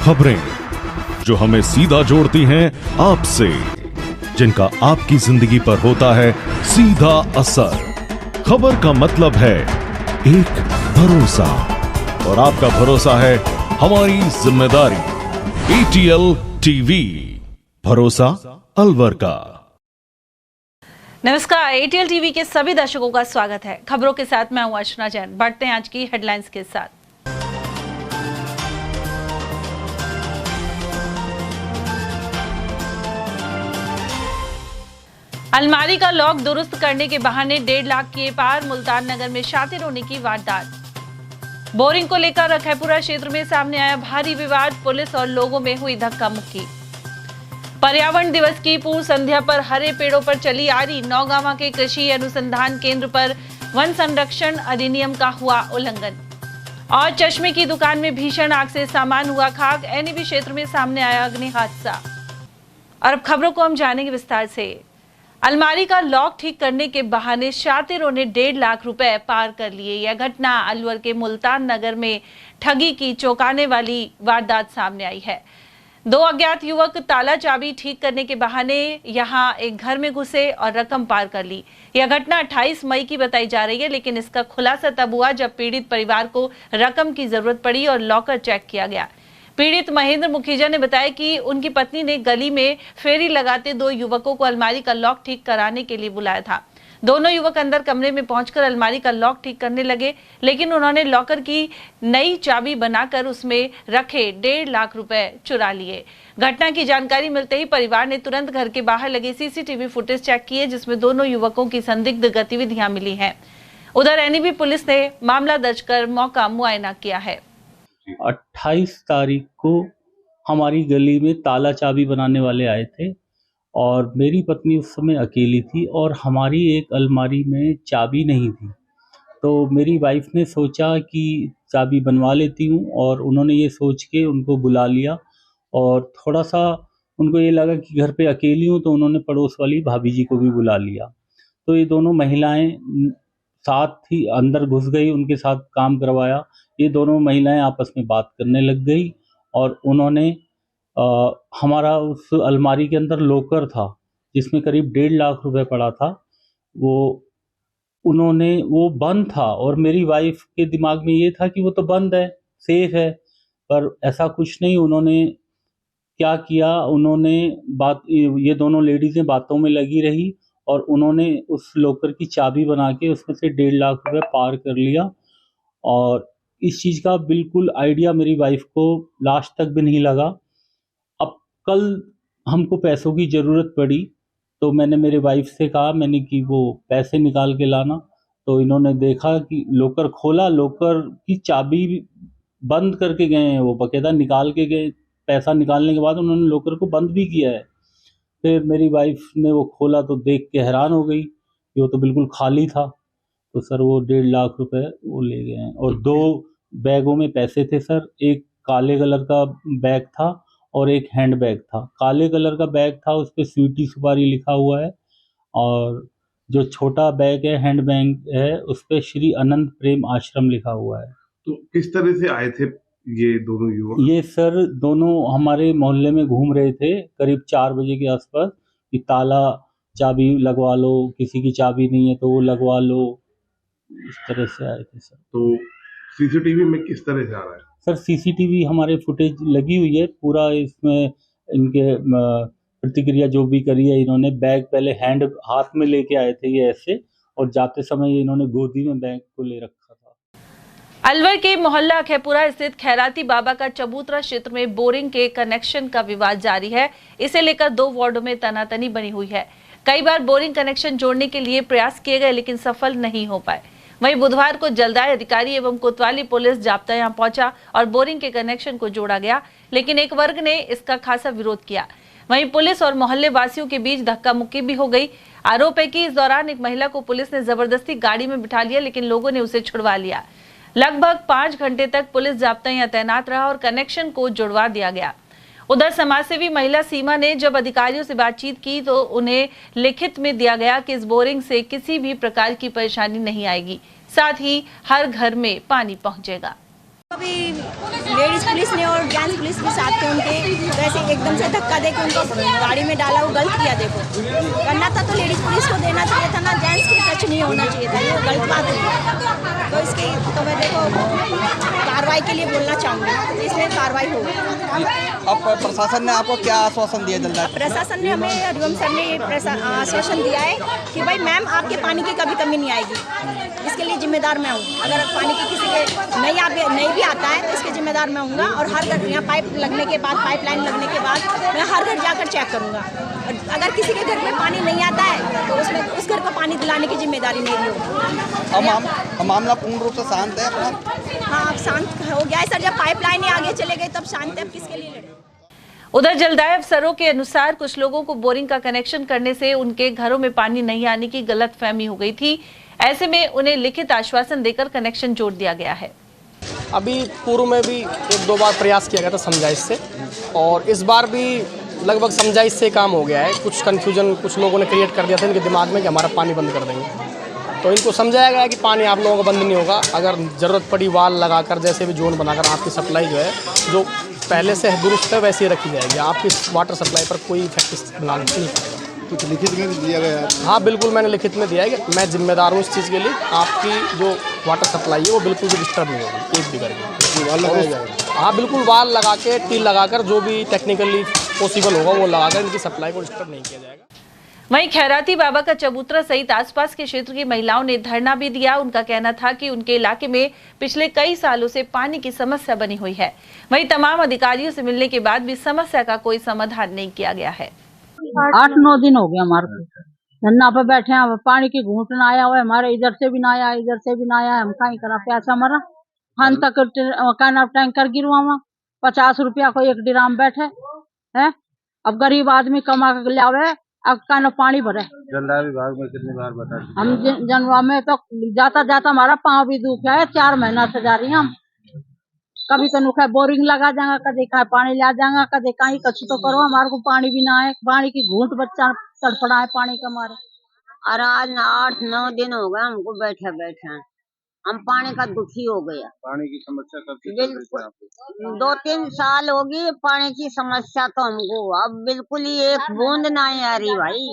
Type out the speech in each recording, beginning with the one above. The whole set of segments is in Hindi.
खबरें जो हमें सीधा जोड़ती हैं आपसे, जिनका आपकी जिंदगी पर होता है सीधा असर। खबर का मतलब है एक भरोसा, और आपका भरोसा है हमारी जिम्मेदारी। ATL टीवी, भरोसा अलवर का। नमस्कार, ATL टीवी के सभी दर्शकों का स्वागत है। खबरों के साथ मैं हूं अर्चना जैन। बढ़ते हैं आज की हेडलाइंस के साथ। अलमारी का लॉक दुरुस्त करने के बहाने 1.5 लाख किए पार, मुल्तान नगर में शातिर होने की वारदात। बोरिंग को लेकर रखैपुरा क्षेत्र में सामने आया भारी विवाद, पुलिस और लोगों में हुई धक्का मुक्की। पर्यावरण दिवस की पूर्व संध्या पर हरे पेड़ों पर चली आरी, नौगांवा के कृषि अनुसंधान केंद्र पर वन संरक्षण अधिनियम का हुआ उल्लंघन। और चश्मे की दुकान में भीषण आग से सामान हुआ खाक, NEB क्षेत्र में सामने आया अग्नि हादसा। और अब खबरों को हम जानेंगे विस्तार से। अलमारी का लॉक ठीक करने के बहाने शातिरों ने 1.5 लाख रुपए पार कर लिए। यह घटना अलवर के मुल्तान नगर में ठगी की चौंकाने वाली वारदात सामने आई है। 2 अज्ञात युवक ताला चाबी ठीक करने के बहाने यहां एक घर में घुसे और रकम पार कर ली। यह घटना 28 मई की बताई जा रही है, लेकिन इसका खुलासा तब हुआ जब पीड़ित परिवार को रकम की जरूरत पड़ी और लॉकर चेक किया गया। पीड़ित महेंद्र मुखीजा ने बताया कि उनकी पत्नी ने गली में फेरी लगाते 2 युवकों को अलमारी का लॉक ठीक कराने के लिए बुलाया था। दोनों युवक अंदर कमरे में पहुंचकर अलमारी का लॉक ठीक करने लगे, लेकिन उन्होंने लॉकर की नई चाबी बनाकर उसमें रखे 1.5 लाख रुपए चुरा लिए। घटना की जानकारी मिलते ही परिवार ने तुरंत घर के बाहर लगे CCTV फुटेज चेक किए, जिसमें दोनों युवकों की संदिग्ध गतिविधियां मिली हैं। उधर NEB पुलिस ने मामला दर्ज कर मौका मुआयना किया है। 28 तारीख को हमारी गली में ताला चाबी बनाने वाले आए थे और मेरी पत्नी उस समय अकेली थी और हमारी एक अलमारी में चाबी नहीं थी। तो मेरी वाइफ ने सोचा कि चाबी बनवा लेती हूँ, और उन्होंने ये सोच के उनको बुला लिया। और थोड़ा सा उनको ये लगा कि घर पे अकेली हूँ, तो उन्होंने पड़ोस वाली भाभी जी को भी बुला लिया। तो ये दोनों महिलाएं साथ ही अंदर घुस गई, उनके साथ काम करवाया। ये दोनों महिलाएं आपस में बात करने लग गई और उन्होंने हमारा उस अलमारी के अंदर लॉकर था जिसमें करीब 1.5 लाख रुपए पड़ा था, वो बंद था। और मेरी वाइफ के दिमाग में ये था कि वो तो बंद है, सेफ है, पर ऐसा कुछ नहीं। उन्होंने क्या किया, ये दोनों लेडीजें बातों में लगी रही और उन्होंने उस लॉकर की चाबी बना के उसमें से 1.5 लाख रुपए पार कर लिया। और इस चीज़ का बिल्कुल आइडिया मेरी वाइफ को लास्ट तक भी नहीं लगा। अब कल हमको पैसों की ज़रूरत पड़ी, तो मैंने मेरे वाइफ से कहा कि वो पैसे निकाल के लाना। तो इन्होंने देखा कि लॉकर खोला, लॉकर की चाबी बंद करके गए हैं, वो बकायदा निकाल के गए। पैसा निकालने के बाद उन्होंने लॉकर को बंद भी किया है। फिर मेरी वाइफ ने वो खोला तो देख के हैरान हो गई कि वो तो बिल्कुल खाली था। तो सर वो 1.5 लाख रुपए वो ले गए हैं। और 2 बैगों में पैसे थे सर, एक काले कलर का बैग था और एक हैंड बैग था। काले कलर का बैग था, उस पर स्वीटी सुपारी लिखा हुआ है, और जो छोटा बैग है, हैंड बैग है, उस पर श्री अनंत प्रेम आश्रम लिखा हुआ है। तो किस तरह से आए थे ये दोनों युवक? ये सर दोनों हमारे मोहल्ले में घूम रहे थे करीब 4 बजे के आसपास कि ताला चाबी लगवा लो, किसी की चाबी नहीं है तो वो लगवा लो, इस तरह से आए थे सर। तो CCTV में किस तरह से आ रहा है सर? CCTV हमारे फुटेज लगी हुई है पूरा, इसमें इनके प्रतिक्रिया जो भी करी है इन्होंने। बैग पहले हाथ में लेके आए थे ये ऐसे, और जाते समय इन्होंने गोदी में बैग को ले रखा था। अलवर के मोहल्ला अखैपुरा स्थित खैराती बाबा का चबूतरा क्षेत्र में बोरिंग के कनेक्शन का विवाद जारी है। इसे लेकर 2 वार्डों में तनातनी बनी हुई है। कई बार बोरिंग कनेक्शन जोड़ने के लिए प्रयास किए गए, लेकिन सफल नहीं हो पाए। वहीं बुधवार को जलदाय अधिकारी एवं कोतवाली पुलिस जाब्ता यहां पहुंचा और बोरिंग के कनेक्शन को जोड़ा गया, लेकिन एक वर्ग ने इसका खासा विरोध किया। वहीं पुलिस और मोहल्ले वासियों के बीच धक्का मुक्की भी हो गई। आरोप है कि इस दौरान एक महिला को पुलिस ने जबरदस्ती गाड़ी में बिठा लिया, लेकिन लोगों ने उसे छुड़वा लिया। लगभग 5 घंटे तक पुलिस जाब्ता यहां तैनात रहा और कनेक्शन को जुड़वा दिया गया। उधर समाजसेवी महिला सीमा ने जब अधिकारियों से बातचीत की तो उन्हें लिखित में दिया गया कि इस बोरिंग से किसी भी प्रकार की परेशानी नहीं आएगी, साथ ही हर घर में पानी पहुंचेगा। अभी लेडीज पुलिस ने और जेंट्स पुलिस भी साथ थे उनके, तो ऐसे एकदम से धक्का दे के उनको गाड़ी में डाला, वो गलत किया। देखो करना था तो लेडीज पुलिस को देना चाहिए था ना, जेंट्स की टच नहीं होना चाहिए था, ये गलत बात है। तो इसकी तो मैं देखो कार्रवाई के लिए बोलना चाहूँगी, इसमें कार्रवाई हो। अब प्रशासन ने आपको क्या आश्वासन दिया जल्द? प्रशासन ने हमें, हरिओम सर ने आश्वासन दिया है कि भाई मैम आपके पानी की कभी कमी नहीं आएगी, इसके लिए जिम्मेदार मैं हूँ। अगर पानी की किसी के नहीं भी आता है तो इसके जिम्मेदार मैं हूँगा, और हर घर यहाँ पाइप लगने के बाद, पाइपलाइन लगने के बाद मैं हर घर जाकर चेक करूँगा। और अगर किसी के घर में पानी नहीं आता है तो उसमें उस घर को पानी दिलाने की जिम्मेदारी मेरी होगी। मामला पूर्ण रूप से शांत है अपना? हाँ अब शांत हो गया है सर, जब पाइपलाइन आगे चले गए तब शांत है, अब किसके लिए लड़े। उधर जलदाय अफसरों के अनुसार कुछ लोगों को बोरिंग का कनेक्शन करने से उनके घरों में पानी नहीं आने की गलतफहमी हो गई थी। ऐसे में उन्हें लिखित आश्वासन देकर कनेक्शन जोड़ दिया गया है। अभी पूर्व में भी 1-2 बार प्रयास किया गया था समझाइश से, और इस बार भी लगभग समझाइश से काम हो गया है। कुछ कन्फ्यूजन कुछ लोगों ने क्रिएट कर दिया था इनके दिमाग में कि हमारा पानी बंद कर देंगे, तो इनको समझाया गया कि पानी आप लोगों का बंद नहीं होगा। अगर ज़रूरत पड़ी वाल लगाकर, जैसे भी जोन बनाकर आपकी सप्लाई जो है जो पहले से दुरुस्त है वैसे ही रखी जाएगी, आपकी वाटर सप्लाई पर कोई इफेक्ट नहीं पड़ेगा। कुछ लिखित में दिया गया है? हाँ बिल्कुल, मैंने लिखित में दिया है कि मैं जिम्मेदार हूँ इस चीज़ के लिए, आपकी जो वाटर सप्लाई है वो बिल्कुल भी डिस्टर्ब नहीं होगी एक भी करके। वाल लगाया जाएगा? हाँ बिल्कुल, वाल लगा के, टील लगाकर, जो भी टेक्निकली पॉसिबल होगा वो लगाकर इनकी सप्लाई को डिस्टर्ब नहीं किया जाएगा। वहीं खैराती बाबा का चबूतरा सहित आसपास के क्षेत्र की महिलाओं ने धरना भी दिया। उनका कहना था कि उनके इलाके में पिछले कई सालों से पानी की समस्या बनी हुई है। वहीं तमाम अधिकारियों से मिलने के बाद भी समस्या का कोई समाधान नहीं किया गया है। 8-9 दिन हो गए हमारे को धरना पे बैठे हैं, पानी की घूंट ना आया हुआ है हमारे, इधर से भी ना आया, इधर से भी ना आया। हम कहीं करा प्यासा मरा, खान तक टैंकर गिरवा, 50 रुपया को एक ड्राम बैठे है। अब गरीब आदमी कमा के लावे, अब का पानी भरे। जलदाय विभाग में कितनी बार बता? हम जनवा में तो जाता जाता हमारा पाँव भी दुख है, 4 महीना से जा रही हम। कभी तो नुखा बोरिंग लगा जाएगा, कभी कहा पानी ला जाएगा, कभी कहीं कछु तो करो, हमारे को पानी भी ना है। पानी की घूंट बच्चा तड़पड़ा है पानी का मारे। और आज 8-9 दिन हो गए हमको बैठे बैठे, हम पानी का दुखी हो गया। पानी की समस्या कब से? बिल्कुल 2-3 साल होगी पानी की समस्या तो हमको, अब बिल्कुल ही एक बूंद नहीं आ रही भाई,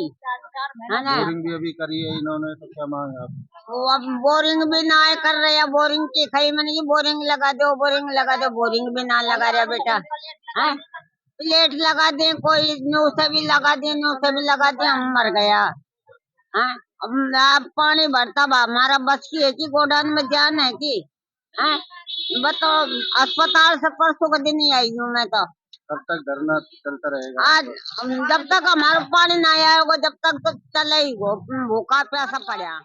है ना। बोरिंग भी अभी करी है इन्होंने, तो क्या मांग आप? वो अब बोरिंग भी ना कर रहे हैं, बोरिंग की खई मैंने की बोरिंग लगा दो, बोरिंग लगा दो, बोरिंग भी ना लगा रहा बेटा है। प्लेट लगा दे, कोई न्यू से भी लगा दे, न्यू से भी लगा दे, हम मर गया है। अब पानी भरता हमारा बस की है कि गोडाउन में जान है कि है, बताओ। अस्पताल से परसों का दिन ही आई हूँ मैं तो। कब तक धरना चलता रहेगा? आज जब तक हमारा पानी नहीं आया होगा जब तक तो चले ही, भूखा प्यासा पड़ा।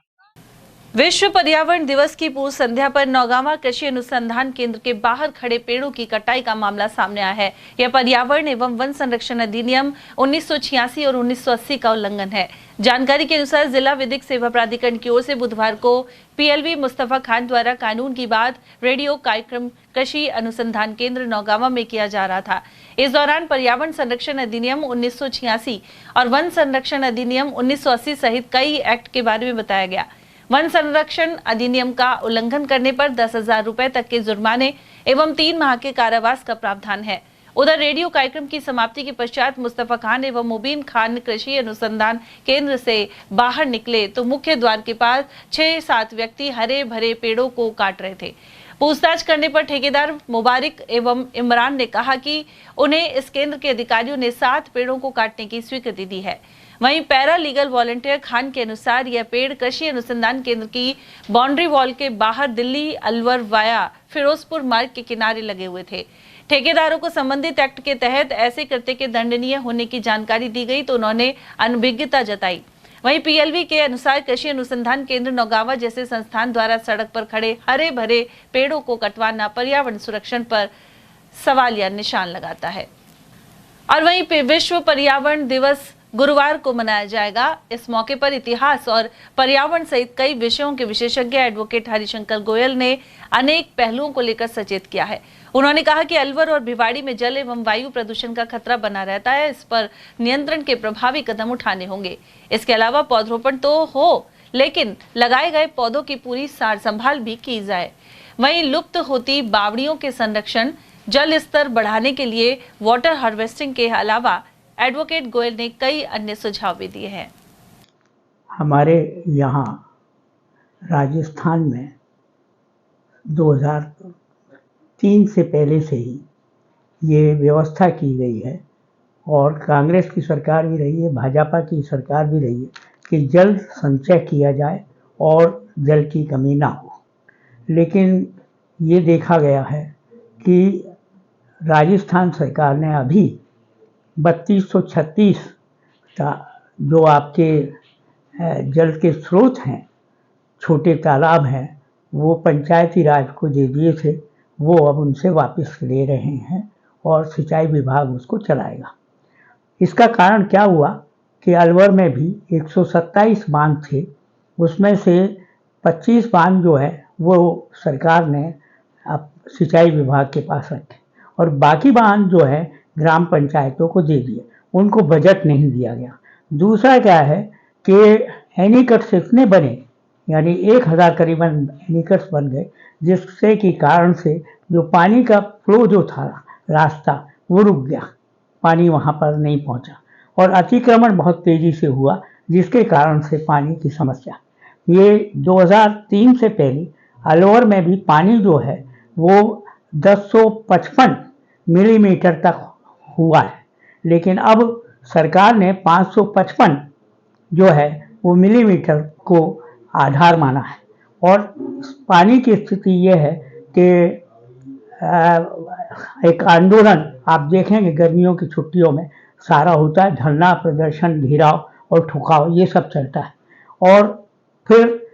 विश्व पर्यावरण दिवस की पूर्व संध्या पर नौगांवा कृषि अनुसंधान केंद्र के बाहर खड़े पेड़ों की कटाई का मामला सामने आया है। यह पर्यावरण एवं वन संरक्षण अधिनियम 1986 और 1980 का उल्लंघन है। जानकारी के अनुसार जिला विधिक सेवा प्राधिकरण की ओर से बुधवार को PLV मुस्तफा खान द्वारा कानून की बात रेडियो कार्यक्रम कृषि अनुसंधान केंद्र नौगांवा में किया जा रहा था। इस दौरान पर्यावरण संरक्षण अधिनियम 1986 और वन संरक्षण अधिनियम 1980 सहित कई एक्ट के बारे में बताया गया। वन संरक्षण अधिनियम का उल्लंघन करने पर 10,000 रुपए तक के जुर्माने एवं 3 माह के कारावास का प्रावधान है। उधर रेडियो कार्यक्रम की समाप्ति के पश्चात मुस्तफा खान एवं मुबीन खान कृषि अनुसंधान केंद्र से बाहर निकले तो मुख्य द्वार के पास 6-7 व्यक्ति हरे भरे पेड़ों को काट रहे थे। पूछताछ करने पर ठेकेदार मुबारक एवं इमरान ने कहा कि उन्हें इस केंद्र के अधिकारियों ने 7 पेड़ों को काटने की स्वीकृति दी है। वहीं पैरा लीगल वॉलंटियर खान के अनुसार यह पेड़ कृषि अनुसंधान केंद्र की बाउंड्री वॉल के बाहर दिल्ली अलवर वाया फिरोजपुर मार्ग के किनारे लगे हुए थे। ठेकेदारों को संबंधित एक्ट के तहत ऐसे कृत्य के दंडनीय होने की जानकारी दी गई तो उन्होंने अनभिज्ञता जताई। वहीं PLV के अनुसार कृषि अनुसंधान केंद्र नौगांवा जैसे संस्थान द्वारा सड़क पर खड़े हरे भरे पेड़ों को कटवाना पर्यावरण सुरक्षण पर सवालिया निशान लगाता है। और वहीं विश्व पर्यावरण दिवस गुरुवार को मनाया जाएगा। इस मौके पर इतिहास और पर्यावरण सहित कई विषयों के विशेषज्ञ एडवोकेट हरिशंकर गोयल ने अनेक पहलुओं को लेकर सचेत किया है। उन्होंने कहा कि अलवर और भिवाड़ी में जल एवं वायु प्रदूषण का खतरा बना रहता है, इस पर नियंत्रण के प्रभावी कदम उठाने होंगे। इसके अलावा पौधरोपण तो हो, लेकिन लगाए गए पौधों की पूरी सार संभाल भी की जाए। वहीं लुप्त होती बावड़ियों के संरक्षण, जल स्तर बढ़ाने के लिए वाटर हार्वेस्टिंग के अलावा एडवोकेट गोयल ने कई अन्य सुझाव भी दिए हैं। हमारे यहाँ राजस्थान में 2003 से पहले से ही ये व्यवस्था की गई है और कांग्रेस की सरकार भी रही है, भाजपा की सरकार भी रही है कि जल संचय किया जाए और जल की कमी ना हो। लेकिन ये देखा गया है कि राजस्थान सरकार ने अभी 3236 का जो आपके जल के स्रोत हैं, छोटे तालाब हैं, वो पंचायती राज को दे दिए थे, वो अब उनसे वापस ले रहे हैं और सिंचाई विभाग उसको चलाएगा। इसका कारण क्या हुआ कि अलवर में भी 127 बांध थे, उसमें से 25 बांध जो है वो सरकार ने अब सिंचाई विभाग के पास रखे और बाकी बांध जो है ग्राम पंचायतों को दे दिए, उनको बजट नहीं दिया गया। दूसरा क्या है कि एनीकट्स इतने बने, यानी 1000 करीबन एनीकट्स बन गए, जिससे कि कारण से जो पानी का फ्लो जो था रास्ता वो रुक गया, पानी वहाँ पर नहीं पहुँचा और अतिक्रमण बहुत तेज़ी से हुआ, जिसके कारण से पानी की समस्या। ये 2003 से पहले अलवर में भी पानी जो है वो 1055 मिलीमीटर तक हुआ है, लेकिन अब सरकार ने 555 जो है वो मिलीमीटर को आधार माना है। और पानी की स्थिति ये है कि एक आंदोलन आप देखेंगे गर्मियों की छुट्टियों में सारा होता है, धरना प्रदर्शन, घेराव और ठुकाव ये सब चलता है और फिर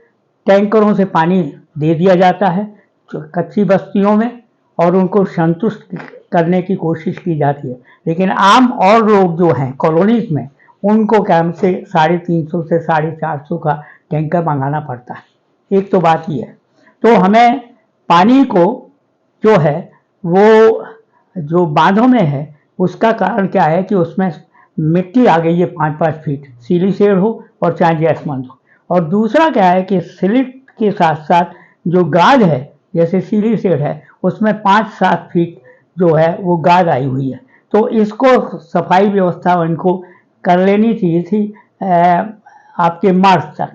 टैंकरों से पानी दे दिया जाता है कच्ची बस्तियों में और उनको संतुष्ट करने की कोशिश की जाती है। लेकिन आम और लोग जो हैं कॉलोनीज में, उनको कैंप से 350 से 450 का टैंकर मंगाना पड़ता है। एक तो बात ये है। तो हमें पानी को जो है वो जो बांधों में है उसका कारण क्या है कि उसमें मिट्टी आ गई है 5-5 फीट, सीली शेड हो और चाहे जैसमंद हो। और दूसरा क्या है कि सिलिट के साथ साथ जो गाद है, जैसे सीली शेड है, उसमें 5-7 फीट जो है वो गाद आई हुई है। तो इसको सफाई व्यवस्था इनको कर लेनी चाहिए थी आपके मार्च तक,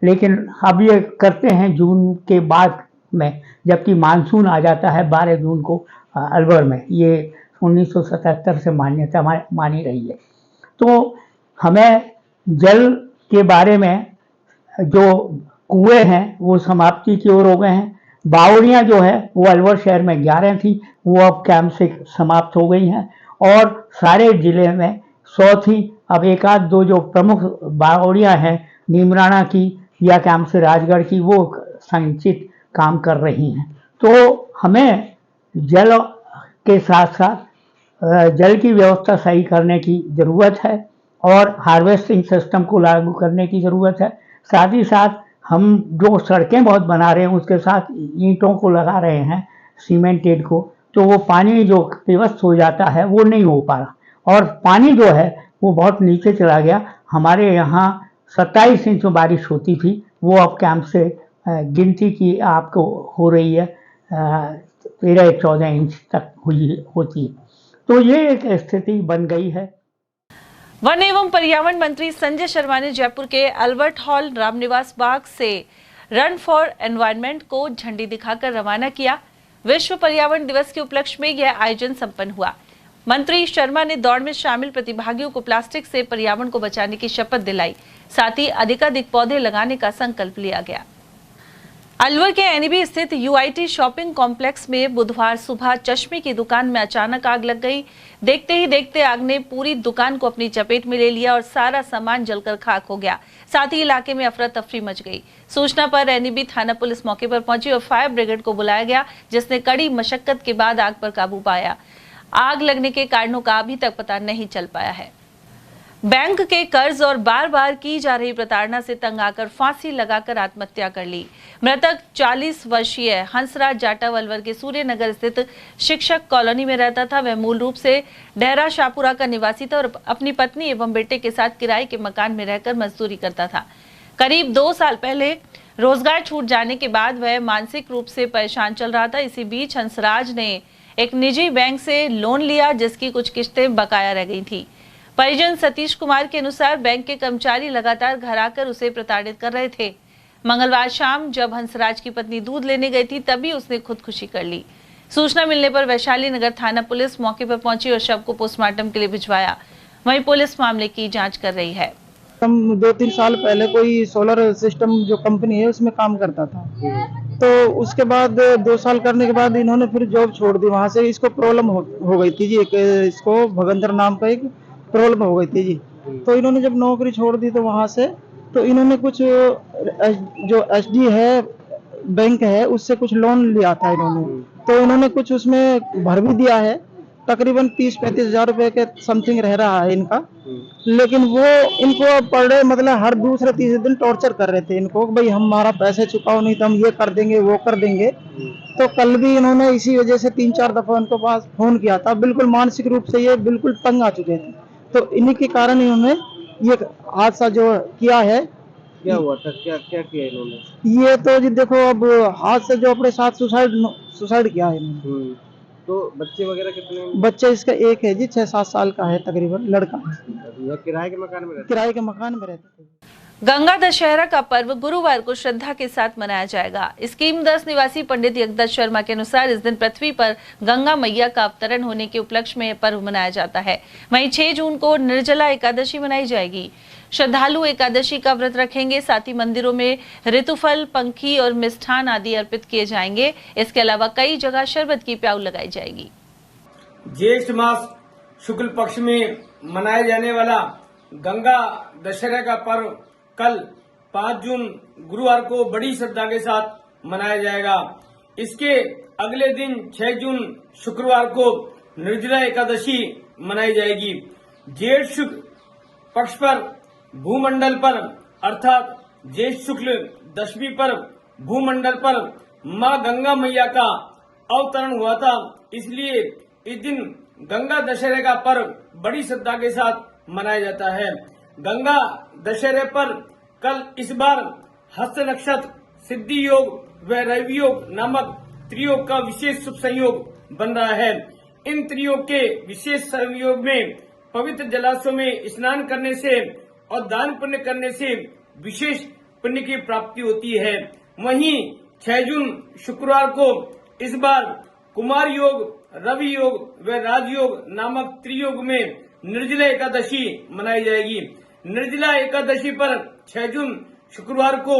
लेकिन अब ये करते हैं जून के बाद में, जबकि मानसून आ जाता है 12 जून को अलवर में। ये 1977 से मान्यता मानी रही है। तो हमें जल के बारे में जो कुएं हैं वो समाप्ति की ओर हो गए हैं। बावड़ियाँ जो है वो अलवर शहर में 11 थी, वो अब कैंप से समाप्त हो गई हैं और सारे जिले में 100 थी। अब 1-2 जो प्रमुख बावड़ियाँ हैं नीमराना की या कैंप से राजगढ़ की, वो संचित काम कर रही हैं। तो हमें जल के साथ साथ जल की व्यवस्था सही करने की ज़रूरत है और हार्वेस्टिंग सिस्टम को लागू करने की ज़रूरत है। साथ ही साथ हम जो सड़कें बहुत बना रहे हैं उसके साथ ईंटों को लगा रहे हैं, सीमेंटेड को, तो वो पानी जो विवस्त हो जाता है वो नहीं हो पा रहा और पानी जो है वो बहुत नीचे चला गया। हमारे यहाँ 27 इंच बारिश होती थी, वो अब कैंप से गिनती की आपको हो रही है 13-14 इंच तक होती है। तो ये एक स्थिति बन गई है। वन एवं पर्यावरण मंत्री संजय शर्मा ने जयपुर के अल्बर्ट हॉल रामनिवास बाग से रन फॉर एनवायरनमेंट को झंडी दिखाकर रवाना किया। विश्व पर्यावरण दिवस के उपलक्ष्य में यह आयोजन संपन्न हुआ। मंत्री शर्मा ने दौड़ में शामिल प्रतिभागियों को प्लास्टिक से पर्यावरण को बचाने की शपथ दिलाई, साथ ही अधिकाधिक पौधे लगाने का संकल्प लिया गया। अलवर के एनईबी स्थित यूआईटी शॉपिंग कॉम्प्लेक्स में बुधवार सुबह चश्मे की दुकान में अचानक आग लग गई। देखते ही देखते आग ने पूरी दुकान को अपनी चपेट में ले लिया और सारा सामान जलकर खाक हो गया। साथ ही इलाके में अफरा तफरी मच गई। सूचना पर एनईबी थाना पुलिस मौके पर पहुंची और फायर ब्रिगेड को बुलाया गया, जिसने कड़ी मशक्कत के बाद आग पर काबू पाया। आग लगने के कारणों का अभी तक पता नहीं चल पाया है। बैंक के कर्ज और बार बार की जा रही प्रताड़ना से तंग आकर फांसी लगाकर आत्महत्या कर ली। मृतक 40 वर्षीय हंसराज जाटव अलवर के सूर्यनगर स्थित शिक्षक कॉलोनी में रहता था। वह मूल रूप से डेरा शाहपुरा का निवासी था और अपनी पत्नी एवं बेटे के साथ किराए के मकान में रहकर मजदूरी करता था। करीब 2 साल पहले रोजगार छूट जाने के बाद वह मानसिक रूप से परेशान चल रहा था। इसी बीच हंसराज ने एक निजी बैंक से लोन लिया, जिसकी कुछ किस्तें बकाया रह गई थी। परिजन सतीश कुमार के अनुसार बैंक के कर्मचारी लगातार घर आकर उसे प्रताड़ित कर रहे थे। मंगलवार शाम जब हंसराज की पत्नी दूध लेने गई थी, तभी उसने खुदकुशी कर ली। सूचना मिलने पर वैशाली नगर थाना पुलिस मौके पर पहुंची और शव को पोस्टमार्टम के लिए भिजवाया। वहीं पुलिस मामले की जांच कर रही है। हम 2-3 साल पहले कोई सोलर सिस्टम जो कंपनी है उसमें काम करता था, तो उसके बाद 2 साल करने के बाद इन्होंने फिर जॉब छोड़ दी। वहाँ से इसको प्रॉब्लम हो गई थी जी, एक इसको भगंदर नाम का एक प्रॉब्लम हो गई थी जी। तो इन्होंने जब नौकरी छोड़ दी तो वहाँ से तो इन्होंने कुछ जो एसडी है बैंक है उससे कुछ लोन लिया था इन्होंने, तो इन्होंने कुछ उसमें भर भी दिया है। तकरीबन 30-35 हजार रुपए के समथिंग रह रहा है इनका, लेकिन वो इनको पर डे मतलब हर दूसरे तीसरे दिन टॉर्चर कर रहे थे इनको, भाई हमारा पैसे चुकाओ नहीं तो हम ये कर देंगे वो कर देंगे। तो कल भी इन्होंने इसी वजह से 3-4 दफा उनको पास फोन किया था। बिल्कुल मानसिक रूप से ये बिल्कुल तंग आ चुके थे, तो इन्हीं के कारण इन्होंने ये हादसा जो किया है। क्या हुआ था, क्या किया इन्होंने? ये तो जी देखो, अब हाथ से जो अपने साथ सुसाइड किया है इन्होंने। तो बच्चे वगैरह कितने? बच्चे इसका एक है जी, 6-7 साल का है तकरीबन, लड़का। किराए के मकान में रहते थे। गंगा दशहरा का पर्व गुरुवार को श्रद्धा के साथ मनाया जाएगा। स्कीम 10 निवासी पंडित यज्ञदत्त शर्मा के अनुसार इस दिन पृथ्वी पर गंगा मैया का अवतरण होने के उपलक्ष्य में यह पर्व मनाया जाता है। वहीं 6 जून को निर्जला एकादशी मनाई जाएगी। श्रद्धालु एकादशी का व्रत रखेंगे। साथ ही मंदिरों में ऋतुफल, पंखी और मिष्ठान आदि अर्पित किए जाएंगे। इसके अलावा कई जगह शरबत की प्याऊ लगाई जाएगी। ज्येष्ठ मास शुक्ल पक्ष में मनाए जाने वाला गंगा दशहरा का पर्व कल 5 जून गुरुवार को बड़ी श्रद्धा के साथ मनाया जाएगा। इसके अगले दिन 6 जून शुक्रवार को निर्जला एकादशी मनाई जाएगी। ज्येष्ठ शुक्ल पक्ष पर भूमंडल पर अर्थात ज्येष्ठ शुक्ल दशमी पर भूमंडल पर मां गंगा मैया का अवतरण हुआ था, इसलिए इस दिन गंगा दशहरे का पर्व बड़ी श्रद्धा के साथ मनाया जाता है। गंगा दशहरे पर कल इस बार हस्त नक्षत्र, सिद्धि योग व रवि योग नामक त्रियोग का विशेष शुभ संयोग बन रहा है। इन त्रियोग के विशेष संयोग में पवित्र जलाशयों में स्नान करने से और दान पुण्य करने से विशेष पुण्य की प्राप्ति होती है। वहीं 6 जून शुक्रवार को इस बार कुमार योग, रवि योग व राजयोग नामक त्रियोग में निर्जला एकादशी मनाई जाएगी। निर्जला एकादशी पर 6 जून शुक्रवार को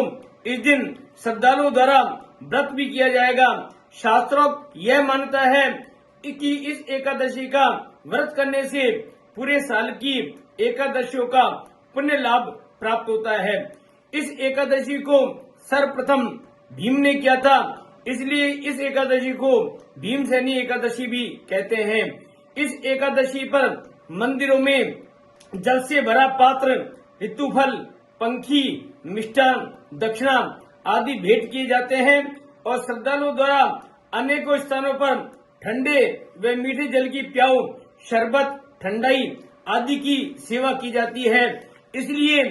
इस दिन श्रद्धालुओं द्वारा व्रत भी किया जाएगा। शास्त्रोक्त यह मान्यता है कि इस एकादशी का व्रत करने से पूरे साल की एकादशियों का पुण्य लाभ प्राप्त होता है। इस एकादशी को सर्वप्रथम भीम ने किया था, इसलिए इस एकादशी को भीमसेनी एकादशी भी कहते हैं। इस एकादशी पर मंदिरों में जल से भरा पात्र, ऋतुफल, पंखी, मिष्ठान, दक्षिणा आदि भेंट किए जाते हैं और श्रद्धालुओं द्वारा अनेकों स्थानों पर ठंडे व मीठे जल की प्याऊ, शरबत, ठंडाई आदि की सेवा की जाती है। इसलिए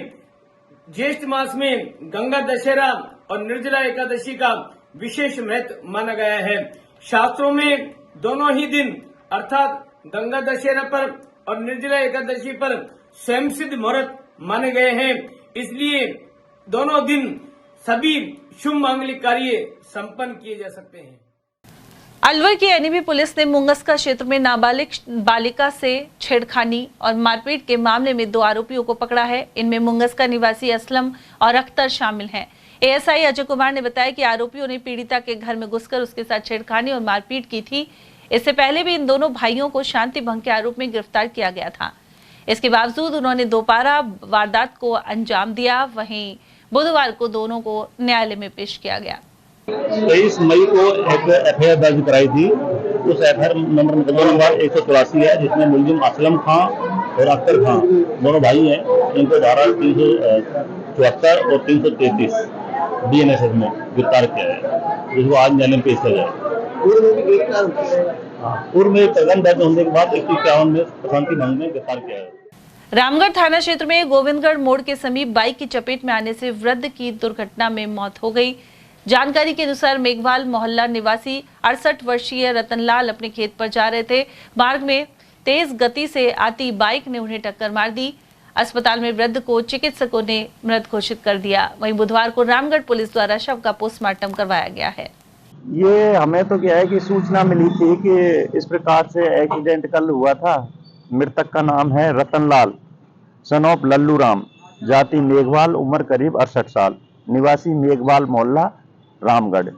ज्येष्ठ मास में गंगा दशहरा और निर्जला एकादशी का विशेष महत्व माना गया है। शास्त्रों में दोनों ही दिन अर्थात गंगा दशहरा पर और निर्जला एकादशी पर स्वयं सिद्ध मुहूर्त माने गए हैं, इसलिए दोनों दिन सभी शुभ मांगलिक कार्य संपन्न किए जा सकते हैं। अलवर की एनईबी पुलिस ने मुंगस्का क्षेत्र में नाबालिग बालिका से छेड़खानी और मारपीट के मामले में 2 आरोपियों को पकड़ा है। इनमें मुंगस्का निवासी असलम और अख्तर शामिल हैं। एएसआई अजय कुमार ने बताया कि आरोपियों ने पीड़िता के घर में घुसकर उसके साथ छेड़खानी और मारपीट की थी। इससे पहले भी इन दोनों भाइयों को शांति भंग के आरोप में गिरफ्तार किया गया था। इसके बावजूद उन्होंने दोबारा वारदात को अंजाम दिया। वहीं बुधवार को दोनों को न्यायालय में पेश किया गया। 23 मई को एक एफआईआर दर्ज कराई थी। उस एफआईआर नंबर 184 है, जिसमें मुलजिम असलम खां और अख्तर खां दोनों भाई हैं। इनको धारा 374 और 333 बीएनएसएस में गिरफ्तार किया है, जिसको आज न्यायालय में पेश किया गया। पूर्व में प्रकरण दर्ज होने के बाद 151 में प्रशांति भंग में गिरफ्तार किया है। रामगढ़ थाना क्षेत्र में गोविंदगढ़ मोड़ के समीप बाइक की चपेट में आने से वृद्ध की दुर्घटना में मौत हो गई। जानकारी के अनुसार मेघवाल मोहल्ला निवासी 68 वर्षीय रतनलाल अपने खेत पर जा रहे थे। मार्ग में तेज गति से आती बाइक ने उन्हें टक्कर मार दी। अस्पताल में वृद्ध को चिकित्सकों ने मृत घोषित कर दिया। वहीं बुधवार को रामगढ़ पुलिस द्वारा शव का पोस्टमार्टम करवाया गया है। ये हमें तो क्या है कि सूचना मिली थी कि इस प्रकार से एक्सीडेंट कल हुआ था। मृतक का नाम है रतनलाल, सन ऑफ लल्लू राम, जाति मेघवाल, उम्र करीब 68 साल, निवासी मेघवाल मोहल्ला रामगढ़,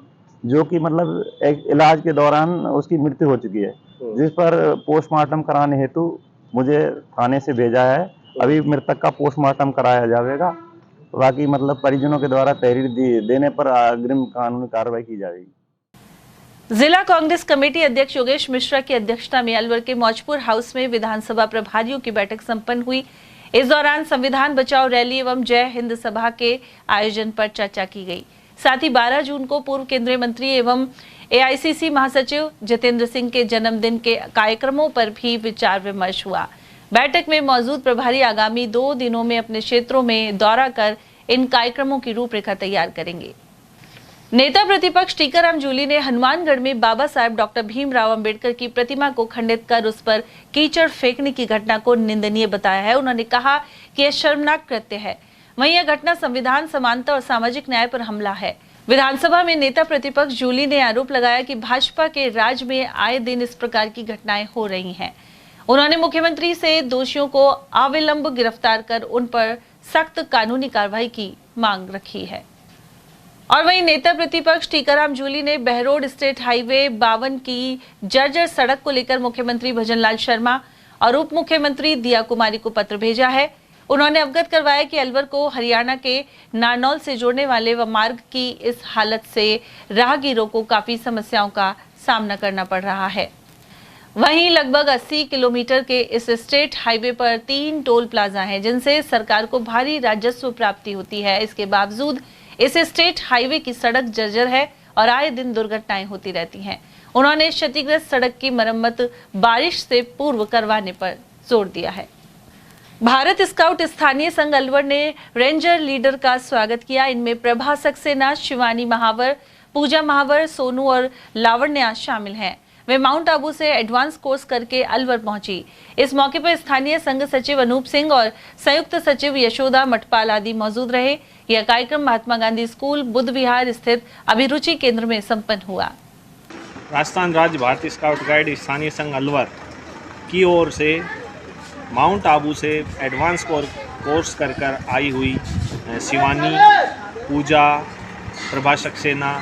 जो कि मतलब एक इलाज के दौरान उसकी मृत्यु हो चुकी है, जिस पर पोस्टमार्टम कराने हेतु मुझे थाने से भेजा है। अभी मृतक का पोस्टमार्टम कराया जाएगा, बाकी मतलब परिजनों के द्वारा तहरीर देने पर अग्रिम कानूनी कार्रवाई की जाएगी। जिला कांग्रेस कमेटी अध्यक्ष योगेश मिश्रा की अध्यक्षता में अलवर के मौजपुर हाउस में विधानसभा प्रभारियों की बैठक संपन्न हुई। इस दौरान संविधान बचाओ रैली एवं जय हिंद सभा के आयोजन पर चर्चा की गई। साथ ही 12 जून को पूर्व केंद्रीय मंत्री एवं एआईसीसी महासचिव जितेंद्र सिंह के जन्मदिन के कार्यक्रमों पर भी विचार विमर्श हुआ। बैठक में मौजूद प्रभारी आगामी 2 दिनों में अपने क्षेत्रों में दौरा कर इन कार्यक्रमों की रूपरेखा तैयार करेंगे। नेता प्रतिपक्ष टीकाराम जूली ने हनुमानगढ़ में बाबा साहेब डॉक्टर भीमराव अंबेडकर की प्रतिमा को खंडित कर उस पर कीचड़ फेंकने की घटना को निंदनीय बताया है। उन्होंने कहा कि यह शर्मनाक कृत्य है। वहीं यह घटना संविधान, समानता और सामाजिक न्याय पर हमला है। विधानसभा में नेता प्रतिपक्ष जूली ने आरोप लगाया कि भाजपा के राज में आए दिन इस प्रकार की घटनाएं हो रही हैं। उन्होंने मुख्यमंत्री से दोषियों को अविलंब गिरफ्तार कर उन पर सख्त कानूनी कार्रवाई की मांग रखी है। और वहीं नेता प्रतिपक्ष टीकाराम जूली ने बहरोड स्टेट हाईवे 52 की जर्जर सड़क को लेकर मुख्यमंत्री भजनलाल शर्मा और उप मुख्यमंत्री दिया कुमारी को पत्र भेजा है। उन्होंने अवगत करवाया कि अलवर को हरियाणा के नारनौल से जोड़ने वाले व मार्ग की इस हालत से राहगीरों को काफी समस्याओं का सामना करना पड़ रहा है। वहीं लगभग 80 किलोमीटर के इस स्टेट हाईवे पर 3 टोल प्लाजा हैं, जिनसे सरकार को भारी राजस्व प्राप्ति होती है। इसके बावजूद इस स्टेट हाईवे की सड़क जर्जर है और आए दिन दुर्घटनाएं होती रहती हैं। उन्होंने क्षतिग्रस्त सड़क की मरम्मत बारिश से पूर्व करवाने पर जोर दिया है। भारत स्काउट स्थानीय संघ अलवर ने रेंजर लीडर का स्वागत किया। इनमें प्रभा सक्सेना, शिवानी महावर, पूजा महावर, सोनू और लावण्या शामिल हैं। वे माउंट आबू से एडवांस कोर्स करके अलवर पहुंची। इस मौके पर स्थानीय संघ सचिव अनूप सिंह और संयुक्त सचिव यशोदा मटपाल आदि मौजूद रहे। यह कार्यक्रम महात्मा गांधी स्कूल, बुद्ध विहार स्थित अभिरुचि केंद्र में संपन्न हुआ। राजस्थान राज्य भारतीय स्काउट गाइड स्थानीय संघ अलवर की ओर से माउंट आबू से एडवांस कोर्स कर आई हुई शिवानी, पूजा, प्रभा सक्सेना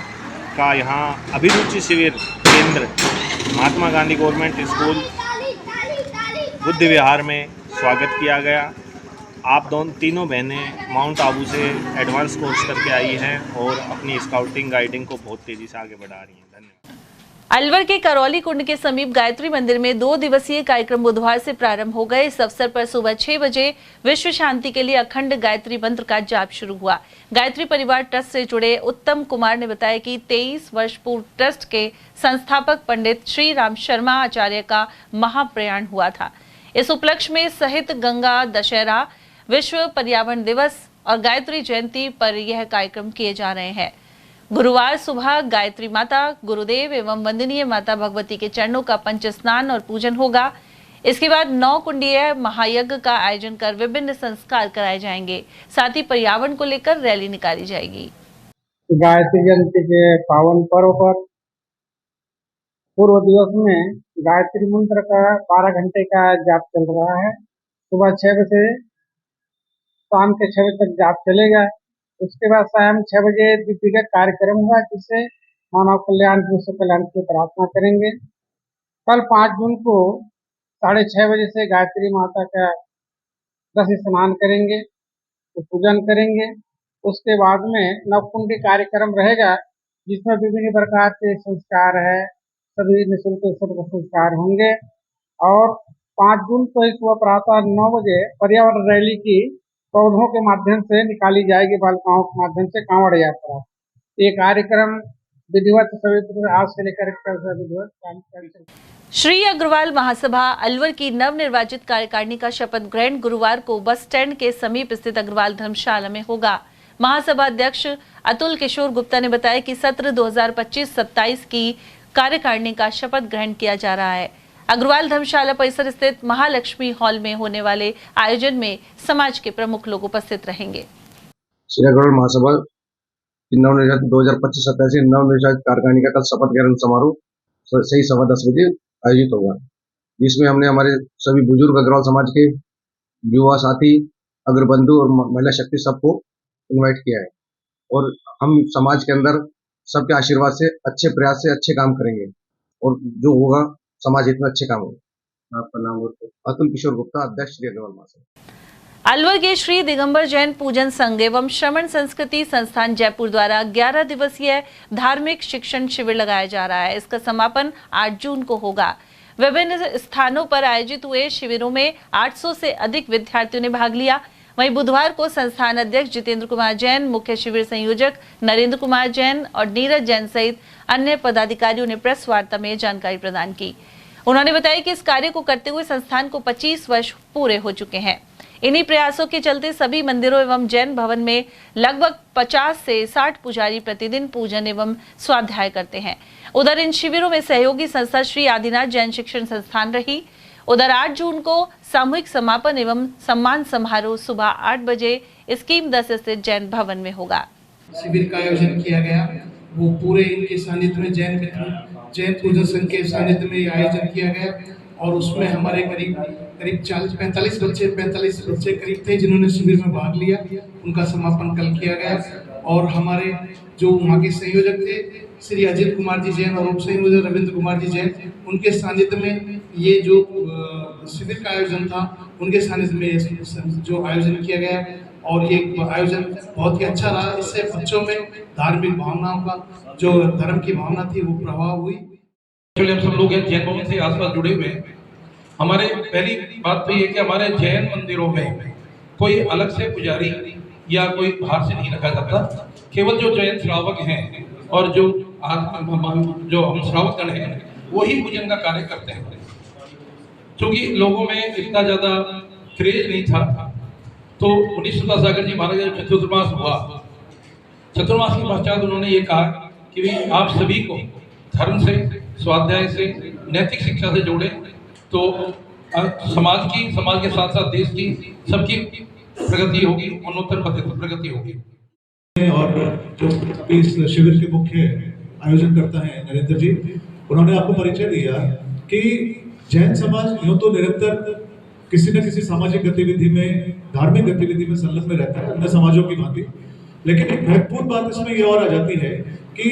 का यहाँ अभिरुचि शिविर केंद्र महात्मा गांधी गवर्नमेंट स्कूल बुद्ध विहार में स्वागत किया गया। आप तीनों बहनें माउंट आबू से एडवांस कोर्स करके आई हैं और अपनी स्काउटिंग गाइडिंग को बहुत तेजी से आगे बढ़ा रही हैं। धन्यवाद। अलवर के करौली कुंड के समीप गायत्री मंदिर में 2 दिवसीय कार्यक्रम बुधवार से प्रारंभ हो गए। इस अवसर पर सुबह 6 बजे विश्व शांति के लिए अखंड गायत्री मंत्र का जाप शुरू हुआ। गायत्री परिवार ट्रस्ट से जुड़े उत्तम कुमार ने बताया कि 23 वर्ष पूर्व ट्रस्ट के संस्थापक पंडित श्री राम शर्मा आचार्य का महाप्रयाण हुआ था। इस उपलक्ष्य में सहित गंगा दशहरा, विश्व पर्यावरण दिवस और गायत्री जयंती पर यह कार्यक्रम किए जा रहे हैं। गुरुवार सुबह गायत्री माता, गुरुदेव एवं वंदनीय माता भगवती के चरणों का पंच स्नान और पूजन होगा। इसके बाद 9 कुंडीय महायज्ञ का आयोजन कर विभिन्न संस्कार कराए जाएंगे। साथ ही पर्यावरण को लेकर रैली निकाली जाएगी। गायत्री जयंती के पावन पर्व पर पूर्व दिवस में गायत्री मंत्र का 12 घंटे का जाप चल रहा है। सुबह 6 बजे शाम के 6 बजे तक जाप चलेगा। उसके बाद शाम 6 बजे दीपिका कार्यक्रम हुआ, जिससे मानव कल्याण, विश्व कल्याण की प्रार्थना करेंगे। कल 5 जून को 6:30 बजे से गायत्री माता का दस स्नान करेंगे, तो पूजन करेंगे। उसके बाद में नवकुंडी कार्यक्रम रहेगा, जिसमें विभिन्न प्रकार के संस्कार है, सभी निःशुल्क संस्कार होंगे। और 5 जून को सुबह प्रातः 9 बजे पर्यावरण रैली की पौधों के माध्यम से निकाली जाएगी, बालिकाओं के माध्यम से कांवड़ यात्रा। ये कार्यक्रम विधिवत सभी तरह आज से लेकर विधिवत काम कर। श्री अग्रवाल महासभा अलवर की नवनिर्वाचित कार्यकारिणी का शपथ ग्रहण गुरुवार को बस स्टैंड के समीप स्थित अग्रवाल धर्मशाला में होगा। महासभा अध्यक्ष अतुल किशोर गुप्ता ने बताया कि सत्र 2025-27 की कार्यकारिणी का शपथ ग्रहण किया जा रहा है। अग्रवाल धर्मशाला परिसर स्थित महालक्ष्मी हॉल में होने वाले आयोजन में समाज के प्रमुख लोग उपस्थित रहेंगे। श्री अग्रवाल महासभा नवनिर्वाचित 2025-27 नवनिर्वाचित कार्यकारिणी का कल शपथ ग्रहण समारोह सही 10:15 बजे आयोजित होगा, जिसमें हमने हमारे सभी बुजुर्ग अग्रवाल समाज के युवा साथी, अग्रबंधु और महिला शक्ति सबको इनवाइट किया है और हम समाज के अंदर सबके आशीर्वाद से अच्छे प्रयास से अच्छे काम करेंगे और जो होगा समाज हित में अच्छे काम होगा। आपका नाम? अतुल किशोर गुप्ता, अध्यक्ष श्री अग्रवाल महासभा। अलवर के श्री दिगंबर जैन पूजन संघ एवं श्रवण संस्कृति संस्थान जयपुर द्वारा 11 दिवसीय धार्मिक शिक्षण शिविर लगाया जा रहा है। इसका समापन 8 जून को होगा। विभिन्न स्थानों पर आयोजित हुए शिविरों में 800 से अधिक विद्यार्थियों ने भाग लिया। वहीं बुधवार को संस्थान अध्यक्ष जितेंद्र कुमार जैन, मुख्य शिविर संयोजक नरेंद्र कुमार जैन और नीरज जैन सहित अन्य पदाधिकारियों ने प्रेस वार्ता में जानकारी प्रदान की। उन्होंने बताया कि इस कार्य को करते हुए संस्थान को 25 वर्ष पूरे हो चुके हैं। इन्हीं प्रयासों के चलते सभी मंदिरों एवं जैन भवन में लगभग 50 से 60 पुजारी प्रतिदिन पूजन एवं स्वाध्याय करते हैं। उधर इन शिविरों में सहयोगी संस्था श्री आदिनाथ जैन शिक्षण संस्थान रही। उधर 8 जून को सामूहिक समापन एवं सम्मान समारोह सुबह 8 बजे स्कीम 10 स्थित जैन भवन में होगा। शिविर का आयोजन किया गया, वो पूरे इनके सानिध्य में जैन पूजन संघ के सानिध्य में आयोजन किया गया और उसमें हमारे करीब 45 बच्चे करीब थे जिन्होंने शिविर में भाग लिया। उनका समापन कल किया गया और हमारे जो वहाँ के संयोजक थे श्री अजित कुमार जी जैन और उप संयोजक रविंद्र कुमार जी जैन, उनके सानिध्य में ये जो शिविर का आयोजन था उनके सानिध्य में जो आयोजन किया गया और ये आयोजन बहुत ही अच्छा रहा। इससे बच्चों में धार्मिक भावनाओं का जो धर्म की भावना थी वो प्रभाव हुई। हम सब लोग जैन भवन से आसपास जुड़े हुए हैं। हमारे पहली बात तो ये कि हमारे जैन मंदिरों में कोई अलग से पुजारी या कोई बाहर से नहीं रखा जाता। केवल जो जैन श्रावक हैं और जो हम श्रावकगण हैं वही पूजन का कार्य करते हैं। क्योंकि लोगों में इतना ज़्यादा क्रेज नहीं था तो मुनि सागर जी महाराज जब चतुर्मास हुआ, चतुर्मास के पश्चात उन्होंने ये कहा कि भाई आप सभी को धर्म से, स्वाध्याय से, नैतिक शिक्षा से जोड़े तो समाज के साथ साथ देश की सबकी प्रगति होगी, उन्नतर प्रगति होगी। और जो इस शिविर के मुख्य आयोजनकर्ता हैं नरेंद्र जी, उन्होंने आपको परिचय दिया कि जैन समाज यूं तो निरंतर किसी न किसी सामाजिक गतिविधि में, धार्मिक गतिविधि में संलग्न रहता है अन्य समाजों की भांति, लेकिन एक महत्वपूर्ण बात इसमें ये और आ जाती है कि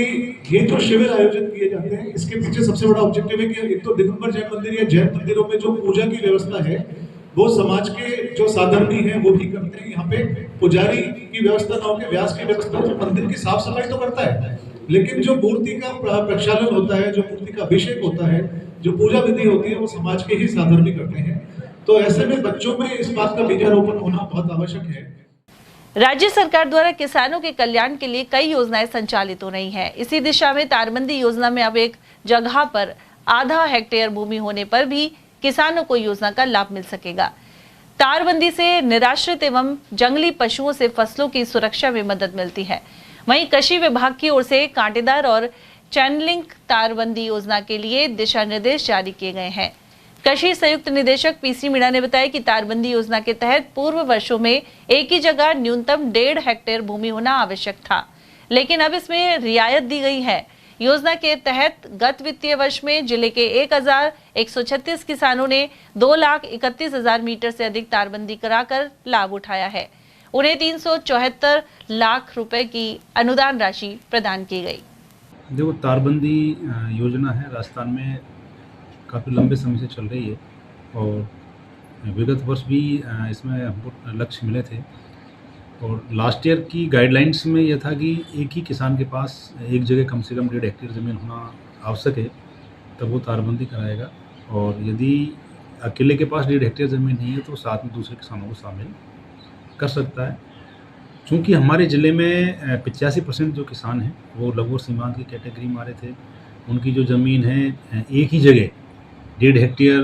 ये जो शिविर आयोजित किए जाते हैं इसके पीछे सबसे बड़ा ऑब्जेक्टिव है कि एक तो दिगंबर जैन मंदिर या जैन मंदिरों में जो पूजा की व्यवस्था है वो समाज के जो साधर्मी हैं वो भी करते हैं। यहाँ पे पुजारी की व्यवस्था ना होकर व्यास की व्यवस्था, जो मंदिर की साफ सफाई तो करता है लेकिन जो मूर्ति का प्रक्षालन होता है, जो मूर्ति का अभिषेक होता है, जो पूजा विधि होती है वो समाज के ही साधर्मी करते हैं। तो ऐसे में बच्चों में इस बात का बीजारोपण होना बहुत आवश्यक है। राज्य सरकार द्वारा किसानों के कल्याण के लिए कई योजनाएं संचालित हो रही हैं। इसी दिशा में तारबंदी योजना में अब एक जगह पर आधा हेक्टेयर भूमि होने पर भी किसानों को योजना का लाभ मिल सकेगा। तारबंदी से निराश्रित एवं जंगली पशुओं से फसलों की सुरक्षा में मदद मिलती है। वहीं कृषि विभाग की ओर से कांटेदार और चैनलिंग तारबंदी योजना के लिए दिशा निर्देश जारी किए गए हैं। कृषि संयुक्त निदेशक पीसी मीणा ने बताया कि तारबंदी योजना के तहत पूर्व वर्षों में एक ही जगह न्यूनतम 1.5 हेक्टेयर भूमि होना आवश्यक था, लेकिन अब इसमें रियायत दी गई है। योजना के तहत गत वित्तीय वर्ष में जिले के 1136 किसानों ने 2,31,000 मीटर से अधिक तारबंदी कराकर लाभ उठाया है। उन्हें 374 लाख रुपए की अनुदान राशि प्रदान की गई। देखो, तारबंदी योजना है राजस्थान में काफ़ी लंबे समय से चल रही है और विगत वर्ष भी इसमें हमको लक्ष्य मिले थे और लास्ट ईयर की गाइडलाइंस में यह था कि एक ही किसान के पास एक जगह कम से कम 1.5 हेक्टेयर ज़मीन होना आवश्यक है, तब वो तारबंदी कराएगा। और यदि अकेले के पास 1.5 हेक्टेयर ज़मीन नहीं है तो साथ में दूसरे किसानों को शामिल कर सकता है। चूँकि हमारे ज़िले में 85% जो किसान हैं वो लघु और सीमांत की कैटेगरी में आ रहे थे। उनकी जो ज़मीन है एक ही जगह 1.5 हेक्टेयर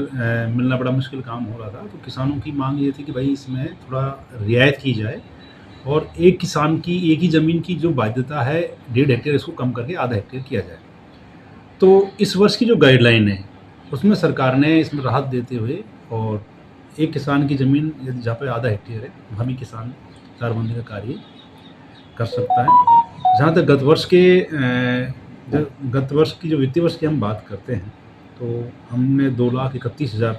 मिलना बड़ा मुश्किल काम हो रहा था। तो किसानों की मांग ये थी कि भाई इसमें थोड़ा रियायत की जाए और एक किसान की एक ही ज़मीन की जो बाध्यता है 1.5 हेक्टेयर, इसको कम करके आधा हेक्टेयर किया जाए। तो इस वर्ष की जो गाइडलाइन है उसमें सरकार ने इसमें राहत देते हुए और एक किसान की ज़मीन यदि जहाँ पे आधा हेक्टेयर है वहाँ भी किसान तारबंदी का कार्य कर सकता है। जहाँ तक गत वर्ष की जो वित्तीय वर्ष की हम बात करते हैं तो हमने 2,31,000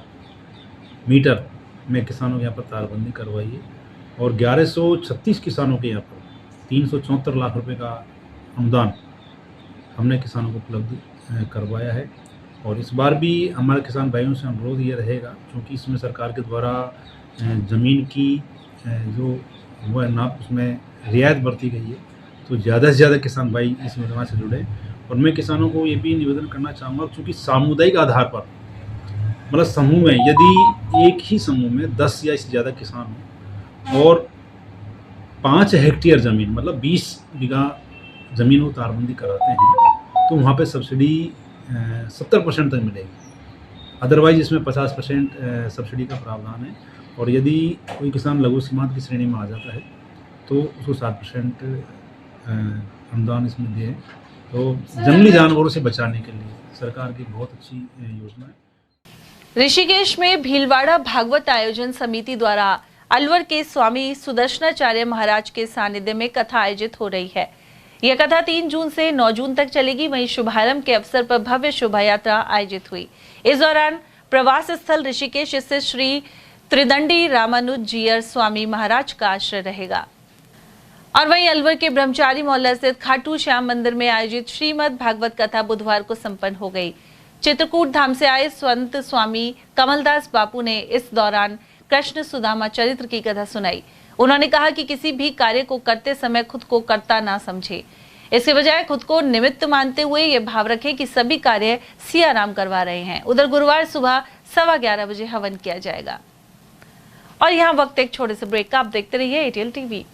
मीटर में किसानों के यहाँ पर तारबंदी करवाई है और 1136 किसानों के यहाँ पर 374 लाख रुपए का अनुदान हमने किसानों को उपलब्ध करवाया है। और इस बार भी हमारे किसान भाइयों से अनुरोध ये रहेगा, क्योंकि इसमें सरकार के द्वारा ज़मीन की जो वो है नाप उसमें रियायत बरती गई है, तो ज़्यादा से ज़्यादा किसान भाई इस योजना से जुड़े। और मैं किसानों को ये भी निवेदन करना चाहूँगा, क्योंकि सामुदायिक आधार पर मतलब समूह में यदि एक ही समूह में 10 या इससे ज़्यादा किसान हो और 5 हेक्टेयर ज़मीन मतलब 20 बीघा ज़मीन वो तारबंदी कराते हैं तो वहाँ पे सब्सिडी 70% तक मिलेगी। अदरवाइज इसमें 50% सब्सिडी का प्रावधान है। और यदि कोई किसान लघु सीमांत की श्रेणी में आ जाता है तो उसको 60% अनुदान इसमें दिए। तो जंगली जानवरों से बचाने के लिए सरकार की बहुत अच्छी योजना है। ऋषिकेश में भीलवाड़ा भागवत आयोजन समिति द्वारा अलवर के स्वामी सुदर्शनाचार्य महाराज के सानिध्य में कथा आयोजित हो रही है। यह कथा 3 जून से 9 जून तक चलेगी। वहीं शुभारंभ के अवसर पर भव्य शोभा यात्रा आयोजित हुई। इस दौरान प्रवास स्थल ऋषिकेश स्थित श्री त्रिदंडी रामानुज जीयर स्वामी महाराज का आश्रय रहेगा। और वहीं अलवर के ब्रह्मचारी मोहल्ला स्थित खाटू श्याम मंदिर में आयोजित श्रीमद् भागवत कथा बुधवार को संपन्न हो गई। चित्रकूट धाम से आए संत स्वामी कमलदास बापू ने इस दौरान कृष्ण सुदामा चरित्र की कथा सुनाई। उन्होंने कहा कि किसी भी कार्य को करते समय खुद को कर्ता ना समझे, इसके बजाय खुद को निमित्त मानते हुए ये भाव रखें कि सभी कार्य सिया राम करवा रहे हैं। उधर गुरुवार सुबह 11:15 बजे हवन किया जाएगा। और यहाँ वक्त एक छोटे से ब्रेक का, आप देखते रहिए एटीएल टीवी।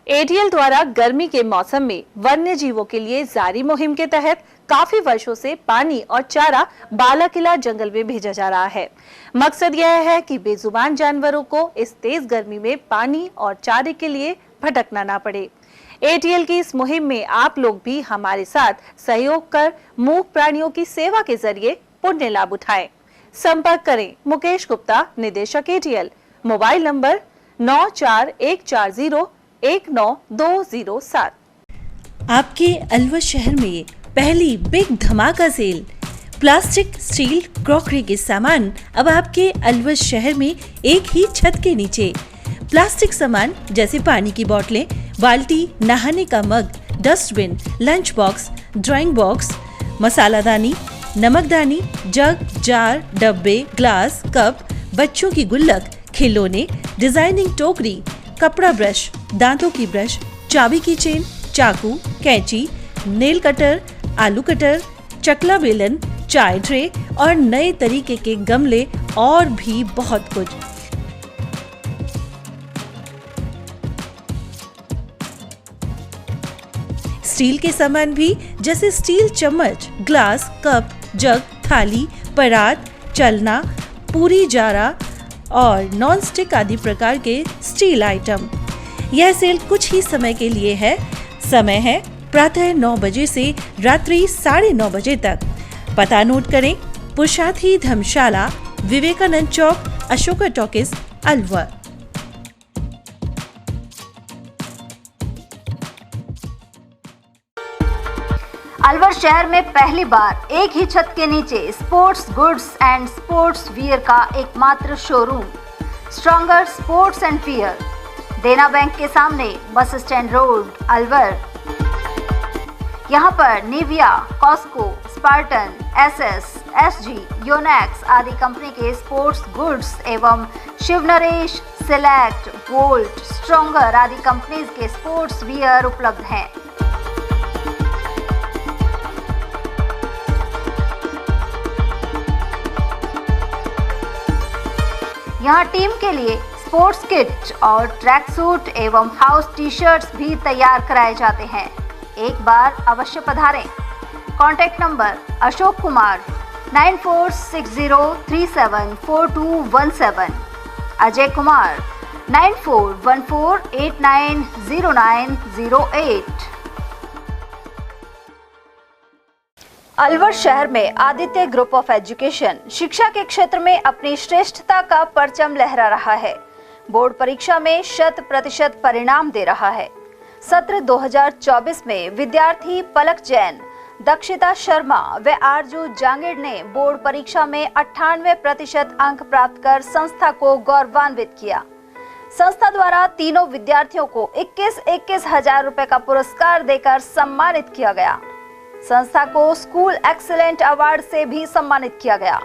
एटीएल द्वारा गर्मी के मौसम में वन्य जीवों के लिए जारी मुहिम के तहत काफी वर्षों से पानी और चारा बालाकिला जंगल में भेजा जा रहा है। मकसद यह है कि बेजुबान जानवरों को इस तेज गर्मी में पानी और चारे के लिए भटकना ना पड़े। एटीएल की इस मुहिम में आप लोग भी हमारे साथ सहयोग कर मूक प्राणियों की सेवा के जरिए पुण्य लाभ उठाएं। संपर्क करें मुकेश गुप्ता, निदेशक एटीएल, मोबाइल नंबर 9414019207। आपके अलवर शहर में पहली बिग धमाका सेल। प्लास्टिक, स्टील, क्रॉकरी के सामान अब आपके अलवर शहर में एक ही छत के नीचे। प्लास्टिक सामान जैसे पानी की बोतलें, बाल्टी, नहाने का mug, dustbin, lunch box, drawing box, मसालादानी, नमकदानी, जग, जार, डब्बे, ग्लास, कप, बच्चों की गुल्लक, खिलौने, डिजाइनिंग टोकरी, कपड़ा ब्रश, दांतों की ब्रश, चाबी की चेन, चाकू, कैंची, नेल कटर, आलू कटर, चकला बेलन, चाय ट्रे और नए तरीके के गमले और भी बहुत कुछ। स्टील के सामान भी जैसे स्टील चम्मच, ग्लास, कप, जग, थाली, परात, चलना, पूरी जारा और नॉन स्टिक आदि प्रकार के स्टील आइटम। यह सेल कुछ ही समय के लिए है। समय है प्रातः 9 बजे से रात्रि 9:30 बजे तक। पता नोट करें, पुरुषार्थी धर्मशाला, विवेकानंद चौक, अशोका टॉकीज, अलवर। अलवर शहर में पहली बार एक ही छत के नीचे sports goods and sports wear का एकमात्र showroom stronger sports and wear, Dena bank के सामने, बस स्टैंड रोड, अलवर। यहाँ पर Nivia, Cosco, Spartan, SS, SG, Yonex आदि कंपनी के स्पोर्ट्स गुड्स एवं शिवनरेश, सिलेक्ट, वोल्ट, स्ट्रॉन्गर आदि कंपनीज के स्पोर्ट्स वियर उपलब्ध हैं। यहाँ टीम के लिए स्पोर्ट्स किट और ट्रैक सूट एवं हाउस टी शर्ट्स भी तैयार कराए जाते हैं। एक बार अवश्य पधारें। Contact number Ashok Kumar 9460374217, Ajay Kumar 9414890908। अलवर शहर में आदित्य ग्रुप ऑफ एजुकेशन शिक्षा के क्षेत्र में अपनी श्रेष्ठता का परचम लहरा रहा है। बोर्ड परीक्षा में 100% परिणाम दे रहा है। सत्र 2024 में विद्यार्थी पलक जैन, दक्षिता शर्मा व आरजू जांगिड़ ने बोर्ड परीक्षा में 98% अंक प्राप्त कर संस्था को गौरवान्वित किया। संस्था द्वारा तीनों विद्यार्थियों को 21-21 हजार रुपए का पुरस्कार देकर सम्मानित किया गया। संस्था को स्कूल एक्सीलेंट अवार्ड से भी सम्मानित किया गया।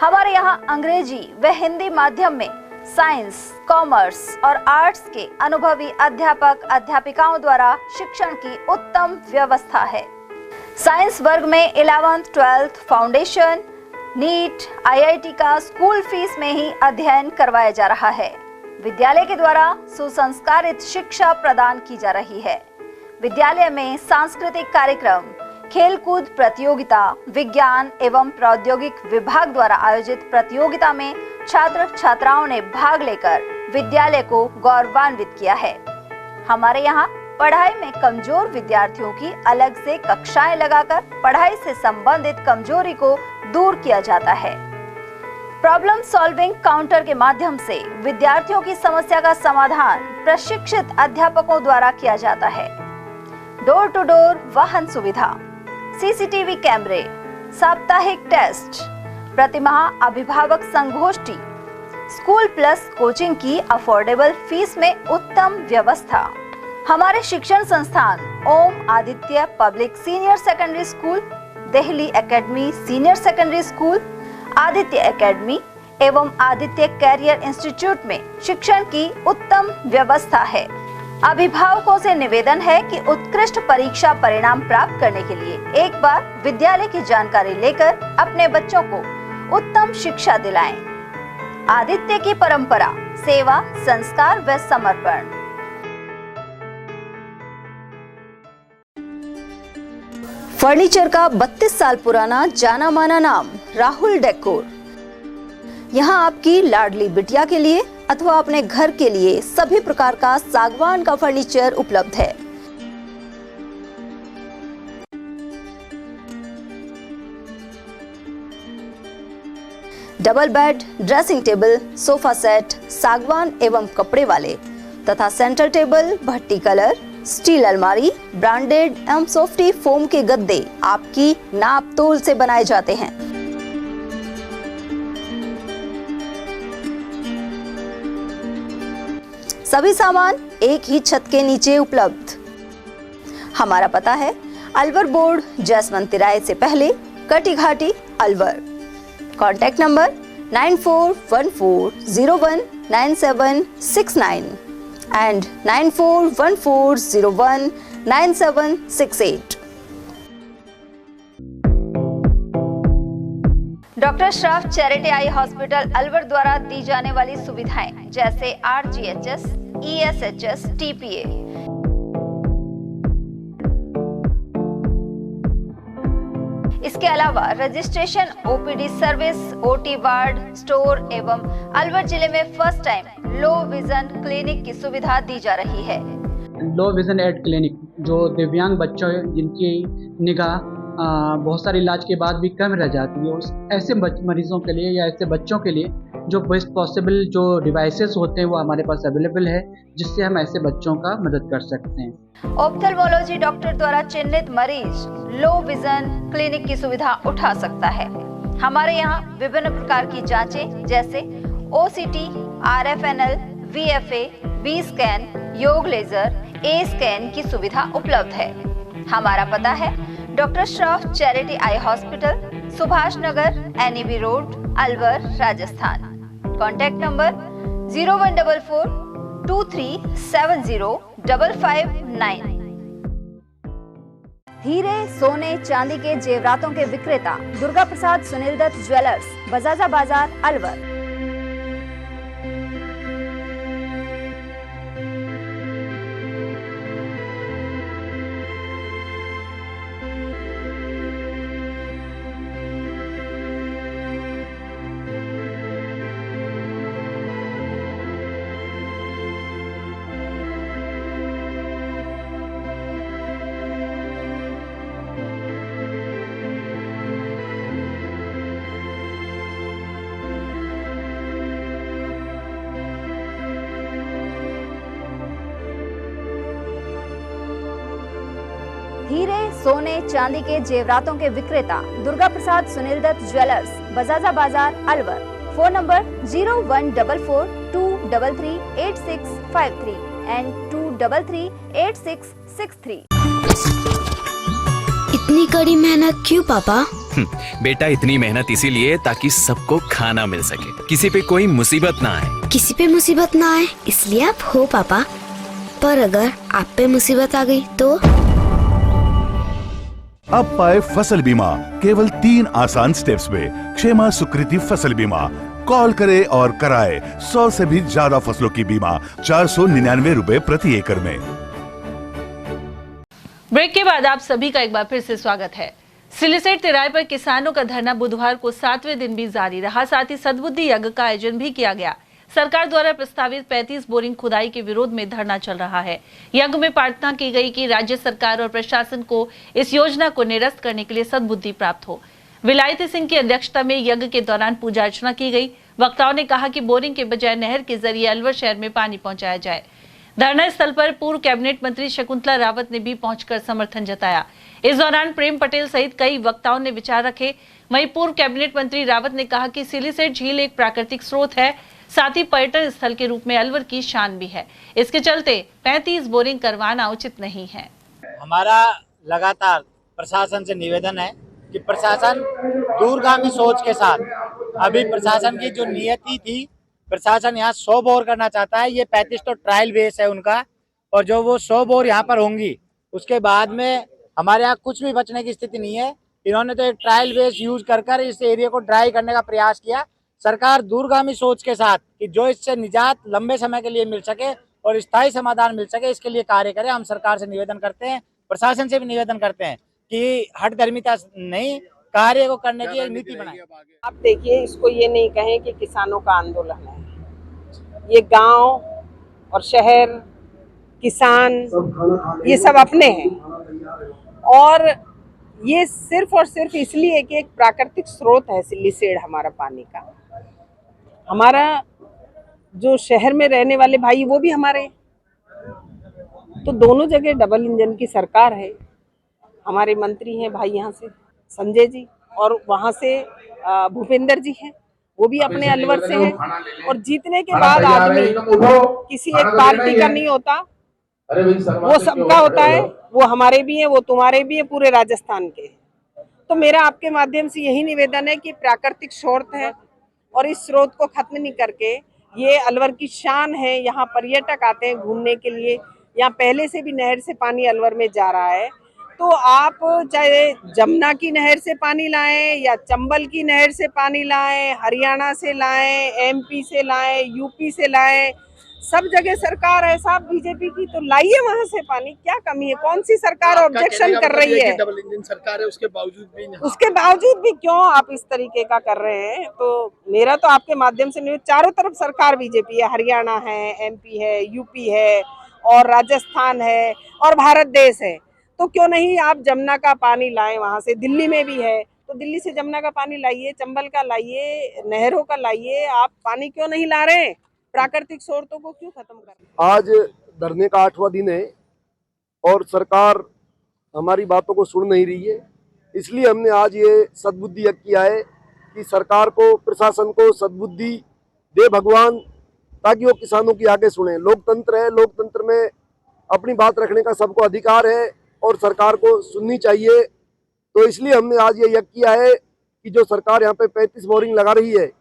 हमारे यहाँ अंग्रेजी व हिंदी माध्यम में साइंस, कॉमर्स और आर्ट्स के अनुभवी अध्यापक अध्यापिकाओं द्वारा शिक्षण की उत्तम व्यवस्था है। साइंस वर्ग में 11th, 12th foundation, NEET, IIT का स्कूल फीस में ही अध्ययन करवाया जा रहा है। विद्यालय के द्वारा सुसंस्कारित शिक्षा प्रदान की जा रही है। विद्यालय में सांस्कृतिक कार्यक्रम, खेलकूद प्रतियोगिता, विज्ञान एवं प्रौद्योगिक विभाग द्वारा आयोजित प्रतियोगिता में छात्र छात्राओं ने भाग लेकर विद्यालय को गौरवान्वित किया है। हमारे यहाँ पढ़ाई में कमजोर विद्यार्थियों की अलग से कक्षाएं लगाकर पढ़ाई से संबंधित कमजोरी को दूर किया जाता है। प्रॉब्लम सॉल्विंग काउंटर के माध्यम से विद्यार्थियों की समस्या का समाधान प्रशिक्षित अध्यापकों द्वारा किया जाता है। डोर टू डोर वाहन सुविधा, CCTV कैमरे, साप्ताहिक टेस्ट, प्रतिमाह अभिभावक संगोष्ठी, स्कूल प्लस कोचिंग की अफोर्डेबल फीस में उत्तम व्यवस्था। हमारे शिक्षण संस्थान Om Aditya public senior secondary school, Delhi academy senior secondary school, Aditya academy एवं आदित्य कैरियर इंस्टीट्यूट में शिक्षण की उत्तम व्यवस्था है। अभिभावकों से निवेदन है कि उत्कृष्ट परीक्षा परिणाम प्राप्त करने के लिए एक बार विद्यालय की जानकारी लेकर अपने बच्चों को उत्तम शिक्षा दिलाएं। आदित्य की परंपरा, सेवा, संस्कार व समर्पण। फर्नीचर का 32 साल पुराना जाना माना नाम राहुल डेकोर। यहाँ आपकी लाडली बिटिया के लिए अथवा अपने घर के लिए सभी प्रकार का सागवान का फर्नीचर उपलब्ध है। Double bed, dressing table, sofa set सागवान एवं कपड़े वाले तथा सेंटर टेबल, भट्टी कलर, स्टील अलमारी, ब्रांडेड एवं सॉफ्टी फोम के गद्दे आपकी नाप तोल से बनाए जाते हैं। सभी सामान एक ही छत के नीचे उपलब्ध। हमारा पता है अलवर बोर्ड, जैसमंत तिराहे से पहले, Kati Ghati, Alwar. Contact number 9414019769 and 9414019768। Doctor Shroff charity eye hospital Alwar द्वारा दी जाने वाली सुविधाएं जैसे RGHS, ESHS, TPA। इसके अलावा registration, OPD service, OT ward, store एवं अलवर जिले में first time low vision clinic की सुविधा दी जा रही है। लो विजन एड क्लिनिक जो दिव्यांग बच्चों जिनकी निगाह बहुत सारे इलाज के बाद भी कम रह जाती है, उस ऐसे मरीजों के लिए या ऐसे बच्चों के लिए जो बेस्ट पॉसिबल जो डिवाइसेस होते हैं वो हमारे पास अवेलेबल है, जिससे हम ऐसे बच्चों का मदद कर सकते हैं। ऑप्थेल्मोलॉजी डॉक्टर द्वारा चिन्हित मरीज लो विजन क्लिनिक की सुविधा उठा सकता है। हमारे यहाँ विभिन्न प्रकार की जांचें जैसे OCT, RFNL, VFA, B scan, YAG laser, A scan की सुविधा उपलब्ध है। हमारा पता है doctor Shroff charity eye hospital, Subhash Nagar, NEB road, Alwar, Rajasthan. Contact number 014423705559। हीरे, सोने, चांदी के जेवरातों के विक्रेता दुर्गा प्रसाद सुनील दत्त ज्वेलर्स, बजाजा बाजार, अलवर। हीरे, सोने, चांदी के जेवरातों के विक्रेता Durga Prasad Sunil Dutt jewellers, Bajaja Bazaar, Alwar. Phone number 0144233853 and 2338663। इतनी कड़ी मेहनत क्यों पापा? बेटा इतनी मेहनत इसीलिए ताकि सबको खाना मिल सके, किसी पे कोई मुसीबत ना आए। किसी पे मुसीबत ना आए इसलिए आप हो पापा, पर अगर आप पे मुसीबत आ गई तो? अब पाए फसल बीमा केवल 3 आसान स्टेप्स में। क्षेमा सुकृति फसल बीमा। कॉल करे और कराए 100 से भी ज्यादा फसलों की बीमा 499 रुपए प्रति एकड़ में। ब्रेक के बाद आप सभी का एक बार फिर से स्वागत है। सिलीसेट तिराहे पर किसानों का धरना बुधवार को 7वें दिन भी जारी रहा। साथ ही सद्बुद्धि यज्ञ का आयोजन भी किया गया। सरकार द्वारा प्रस्तावित 35 बोरिंग खुदाई के विरोध में धरना चल रहा है। यज्ञ में प्रार्थना की गई कि राज्य सरकार और प्रशासन को इस योजना को निरस्त करने के लिए सद्बुद्धि प्राप्त हो। विलायती सिंह की अध्यक्षता में यज्ञ के दौरान पूजा अर्चना की गई। वक्ताओं ने कहा कि बोरिंग के बजाय नहर के जरिए अलवर शहर में पानी पहुंचाया जाए। धरना स्थल पर पूर्व कैबिनेट मंत्री शकुंतला रावत ने भी पहुंचकर समर्थन जताया। इस दौरान प्रेम पटेल सहित कई वक्ताओं ने विचार रखे। वहीं पूर्व कैबिनेट मंत्री रावत ने कहा कि सिलीसेट झील एक प्राकृतिक स्रोत है, साथ ही पर्यटन स्थल के रूप में अलवर की शान भी है। इसके चलते 35 बोरिंग करवाना उचित नहीं है। हमारा लगातार प्रशासन से निवेदन है कि प्रशासन दूरगामी सोच के साथ, अभी प्रशासन की जो नियति थी, प्रशासन यहाँ 100 बोर करना चाहता है। ये 35 तो ट्रायल बेस है उनका, और जो वो 100 बोर यहाँ पर होंगी उसके बाद में हमारे यहाँ कुछ भी बचने की स्थिति नहीं है। इन्होंने तो एक ट्रायल बेस यूज कर इस एरिया को ड्राई करने का प्रयास किया। सरकार दूरगामी सोच के साथ कि जो इससे निजात लंबे समय के लिए मिल सके और स्थायी समाधान मिल सके, इसके लिए कार्य करे। हम सरकार से निवेदन करते हैं, प्रशासन से भी निवेदन करते हैं कि हठधर्मिता नहीं, कार्य को करने की एक नीति बनाए। आप देखिए, इसको ये नहीं कहें कि किसानों का आंदोलन है। ये गांव और शहर, किसान, ये सब अपने हैं, और ये सिर्फ और सिर्फ इसलिए कि एक प्राकृतिक स्रोत है सिलीसेट हमारा पानी का। हमारा जो शहर में रहने वाले भाई वो भी हमारे, तो दोनों जगह डबल इंजन की सरकार है। हमारे मंत्री हैं भाई यहाँ से संजय जी, और वहाँ से भूपेंद्र जी हैं, वो भी अपने अलवर से हैं। और जीतने के बाद आदमी किसी एक पार्टी का नहीं होता, वो सबका होता है। वो हमारे भी हैं, वो तुम्हारे भी हैं, पूरे राजस्थान के। तो मेरा आपके माध्यम से यही निवेदन है कि प्राकृतिक स्रोत है और इस स्रोत को खत्म नहीं करके, ये अलवर की शान है। यहाँ पर्यटक आते हैं घूमने के लिए। यहाँ पहले से भी नहर से पानी अलवर में जा रहा है, तो आप चाहे जमुना की नहर से पानी लाएं या चंबल की नहर से पानी लाएं, हरियाणा से लाएं, एमपी से लाएं, यूपी से लाएं, सब जगह सरकार है साहब बीजेपी की, तो लाइए वहां से पानी। क्या कमी है? कौन सी सरकार ऑब्जेक्शन कर रही है? डबल इंजन सरकार है, उसके बावजूद भी क्यों आप इस तरीके का कर रहे हैं? तो मेरा तो आपके माध्यम से नहीं, चारों तरफ सरकार बीजेपी है, हरियाणा है, एमपी है, यूपी है, और राजस्थान है, और भारत देश है। तो क्यों नहीं आप जमुना का पानी लाएं वहां से? दिल्ली में भी है, तो दिल्ली से जमुना का पानी लाइए, चंबल का लाइए, नहरों का लाइए। आप पानी क्यों नहीं ला रहे हैं? प्राकृतिक स्रोतों को क्यों खत्म कर रहे हैं? आज धरने का 8वां दिन है और सरकार हमारी बातों को सुन नहीं रही है। इसलिए हमने आज ये सद्बुद्धि यज्ञ किया है कि सरकार को, प्रशासन को सद्बुद्धि दे भगवान, ताकि वो किसानों की आगे सुने। लोकतंत्र है, लोकतंत्र में अपनी बात रखने का सबको अधिकार है और सरकार को सुननी चाहिए। तो इसलिए हमने आज ये यज्ञ किया है कि जो सरकार यहाँ पे 35 बोरिंग लगा रही है,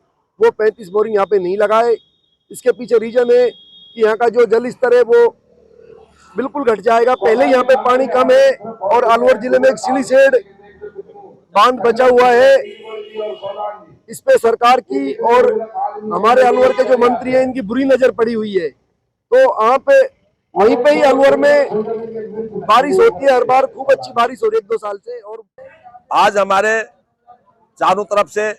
वो 35 बोरिंग यहाँ पे नहीं लगाए। इसके पीछे रीजन है कि यहाँ का जो जल स्तर है वो बिल्कुल घट जाएगा। पहले यहाँ पे पानी कम है और अलवर जिले में एक सिलीसेट बांध बचा हुआ है। इस पे सरकार की और हमारे अलवर के जो मंत्री हैं, इनकी बुरी नजर पड़ी हुई है। तो आप वहीं पे ही अलवर में बारिश होती है, हर बार खूब अच्छी बारिश हो रही है 1-2 साल से। और आज हमारे चारों तरफ से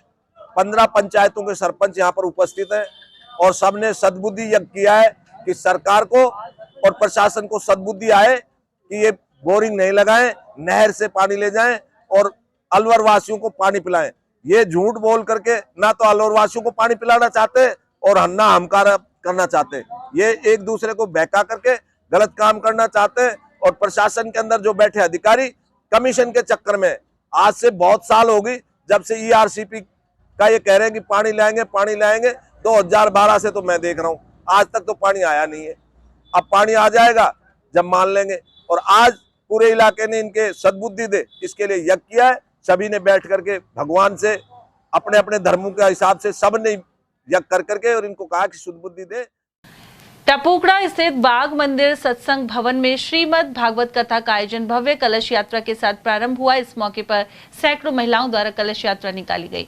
15 पंचायतों के सरपंच यहाँ पर उपस्थित हैं और सबने सद्बुद्धि यज्ञ किया है कि सरकार को और प्रशासन को सद्बुद्धि आए कि ये बोरिंग नहीं लगाएं, नहर से पानी ले जाएं और अलवर वासियों को पानी पिलाएं। ये झूठ बोल करके ना तो अलवर वासियों को पानी पिलाना चाहते और ना हमकार करना चाहते। ये एक दूसरे को बहका करके गलत काम करना चाहते हैं और प्रशासन के अंदर जो बैठे अधिकारी कमीशन के चक्कर में। आज से बहुत साल हो गई जब से ERCP का ये कह रहे हैं कि पानी लाएंगे 2012 से तो मैं देख रहा हूँ, आज तक तो पानी आया नहीं है। अब पानी आ जाएगा जब मान लेंगे। और आज पूरे इलाके ने इनके सद्बुद्धि दे इसके लिए यज्ञ किया है। सभी ने बैठ करके भगवान से अपने अपने धर्मों के हिसाब से सब ने यज्ञ कर करके और इनको कहा कि सद्बुद्धि दे। टपुकड़ा स्थित बाग मंदिर सत्संग भवन में श्रीमद् भागवत कथा का आयोजन भव्य कलश यात्रा के साथ प्रारंभ हुआ। इस मौके पर सैकड़ों महिलाओं द्वारा कलश यात्रा निकाली गई।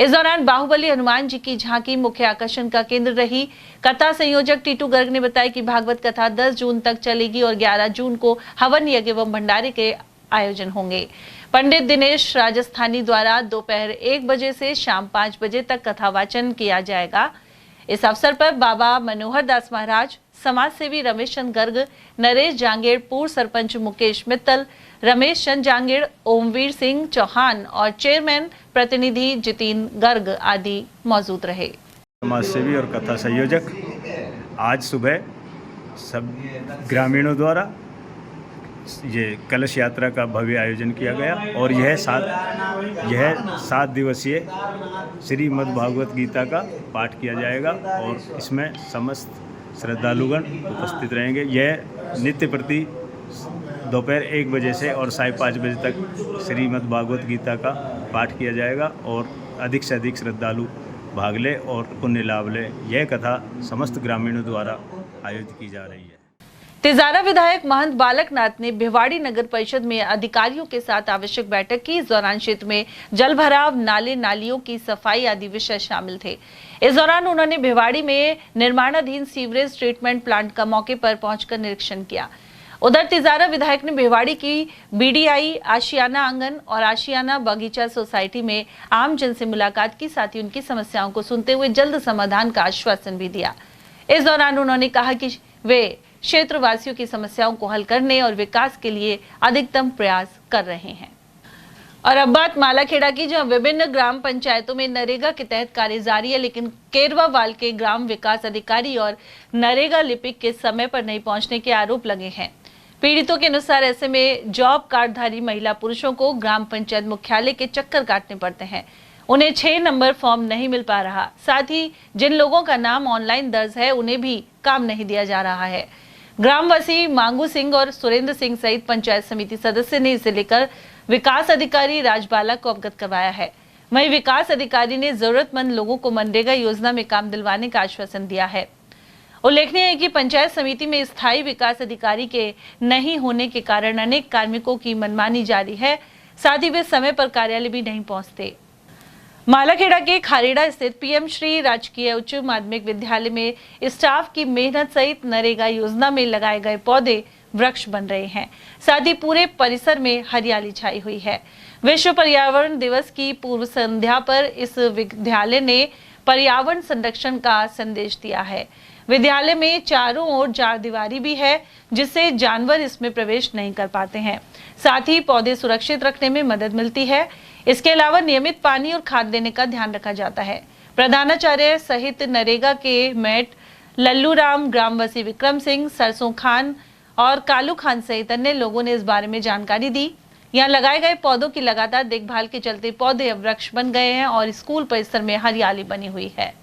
इस दौरान बाहुबली हनुमान जी की झांकी मुख्य आकर्षण का केंद्र रही। कथा संयोजक टीटू गर्ग ने बताया कि भागवत कथा 10 जून तक चलेगी और 11 जून को हवन यज्ञ एवं भंडारे के आयोजन होंगे। पंडित दिनेश राजस्थानी द्वारा दोपहर 1 बजे से शाम 5 बजे तक कथा वाचन किया जाएगा। इस अवसर पर बाबा मनोहर दास महाराज, समाज सेवी रमेश चंद गर्ग, नरेश जांगेड़, पूर्व सरपंच मुकेश मित्तल, रमेश चंद जांगेड़, ओमवीर सिंह चौहान और चेयरमैन प्रतिनिधि जितिन गर्ग आदि मौजूद रहे। समाज सेवी और कथा संयोजक आज सुबह सब ग्रामीणों द्वारा ये कलश यात्रा का भव्य आयोजन किया गया और यह 7 दिवसीय श्रीमद् भागवत गीता का पाठ किया जाएगा और इसमें समस्त श्रद्धालुगण उपस्थित रहेंगे। यह नित्य प्रति दोपहर 1 बजे से और साढ़े 5 बजे तक श्रीमद् भागवत गीता का पाठ किया जाएगा और अधिक से अधिक श्रद्धालु भाग ले और पुण्य लाभ ले। यह कथा समस्त ग्रामीणों द्वारा आयोजित की जा रही है। तिजारा विधायक महंत बालक नाथ ने भिवाड़ी नगर परिषद में अधिकारियों के साथ आवश्यक बैठक की। इस दौरान क्षेत्र में जल भराव, नाले नालियों की सफाई आदि विषय शामिल थे। इस दौरान उन्होंने भिवाड़ी में निर्माणाधीन सीवरेज ट्रीटमेंट प्लांट का मौके पर पहुंचकर निरीक्षण किया। उधर तिजारा विधायक ने भिवाड़ी की BDI आशियाना आंगन और आशियाना बगीचा सोसाइटी में आम जन से मुलाकात की, साथ ही उनकी समस्याओं को सुनते हुए जल्द समाधान का आश्वासन भी दिया। इस दौरान उन्होंने कहा कि वे क्षेत्रवासियों की समस्याओं को हल करने और विकास के लिए अधिकतम प्रयास कर रहे हैं। और अब बात मालाखेड़ा की, जहां विभिन्न ग्राम पंचायतों में नरेगा के तहत कार्य जारी है, लेकिन केरवावाल के ग्राम विकास अधिकारी और नरेगा लिपिक के समय पर नहीं पहुंचने के आरोप लगे हैं। पीड़ितों के अनुसार ऐसे में जॉब कार्डधारी महिला पुरुषों को ग्राम पंचायत मुख्यालय के चक्कर काटने पड़ते हैं। उन्हें 6 नंबर फॉर्म नहीं मिल पा रहा, साथ ही जिन लोगों का नाम ऑनलाइन दर्ज है उन्हें भी काम नहीं दिया जा रहा है। ग्रामवासी मांगू सिंह और सुरेंद्र सिंह सहित पंचायत समिति सदस्य ने इसे लेकर विकास अधिकारी राजबाला को अवगत करवाया है। वहीं विकास अधिकारी ने जरूरतमंद लोगों को मनरेगा योजना में काम दिलवाने का आश्वासन दिया है। उल्लेखनीय है कि पंचायत समिति में स्थायी विकास अधिकारी के नहीं होने के कारण अनेक कार्मिकों की मनमानी जारी है, साथ ही वे समय पर कार्यालय भी नहीं पहुंचते। मालाखेड़ा के खारेड़ा स्थित PM श्री राजकीय उच्च माध्यमिक विद्यालय में स्टाफ की मेहनत सहित नरेगा योजना में लगाए गए पौधे वृक्ष बन रहे हैं, साथ ही पूरे परिसर में हरियाली छाई हुई है। विश्व पर्यावरण दिवस की पूर्व संध्या पर इस विद्यालय ने पर्यावरण संरक्षण का संदेश दिया है। विद्यालय में चारों ओर चारदीवारी भी है, जिससे जानवर इसमें प्रवेश नहीं कर पाते हैं। साथ ही पौधे सुरक्षित रखने में मदद मिलती है। इसके अलावा नियमित पानी और खाद देने का ध्यान रखा जाता है। प्रधानाचार्य सहित नरेगा के मेट लल्लू राम, ग्रामवासी विक्रम सिंह, सरसों खान और कालू खान सहित अन्य लोगों ने इस बारे में जानकारी दी। यहाँ लगाए गए पौधों की लगातार देखभाल के चलते पौधे अब वृक्ष बन गए हैं और स्कूल परिसर में हरियाली बनी हुई है।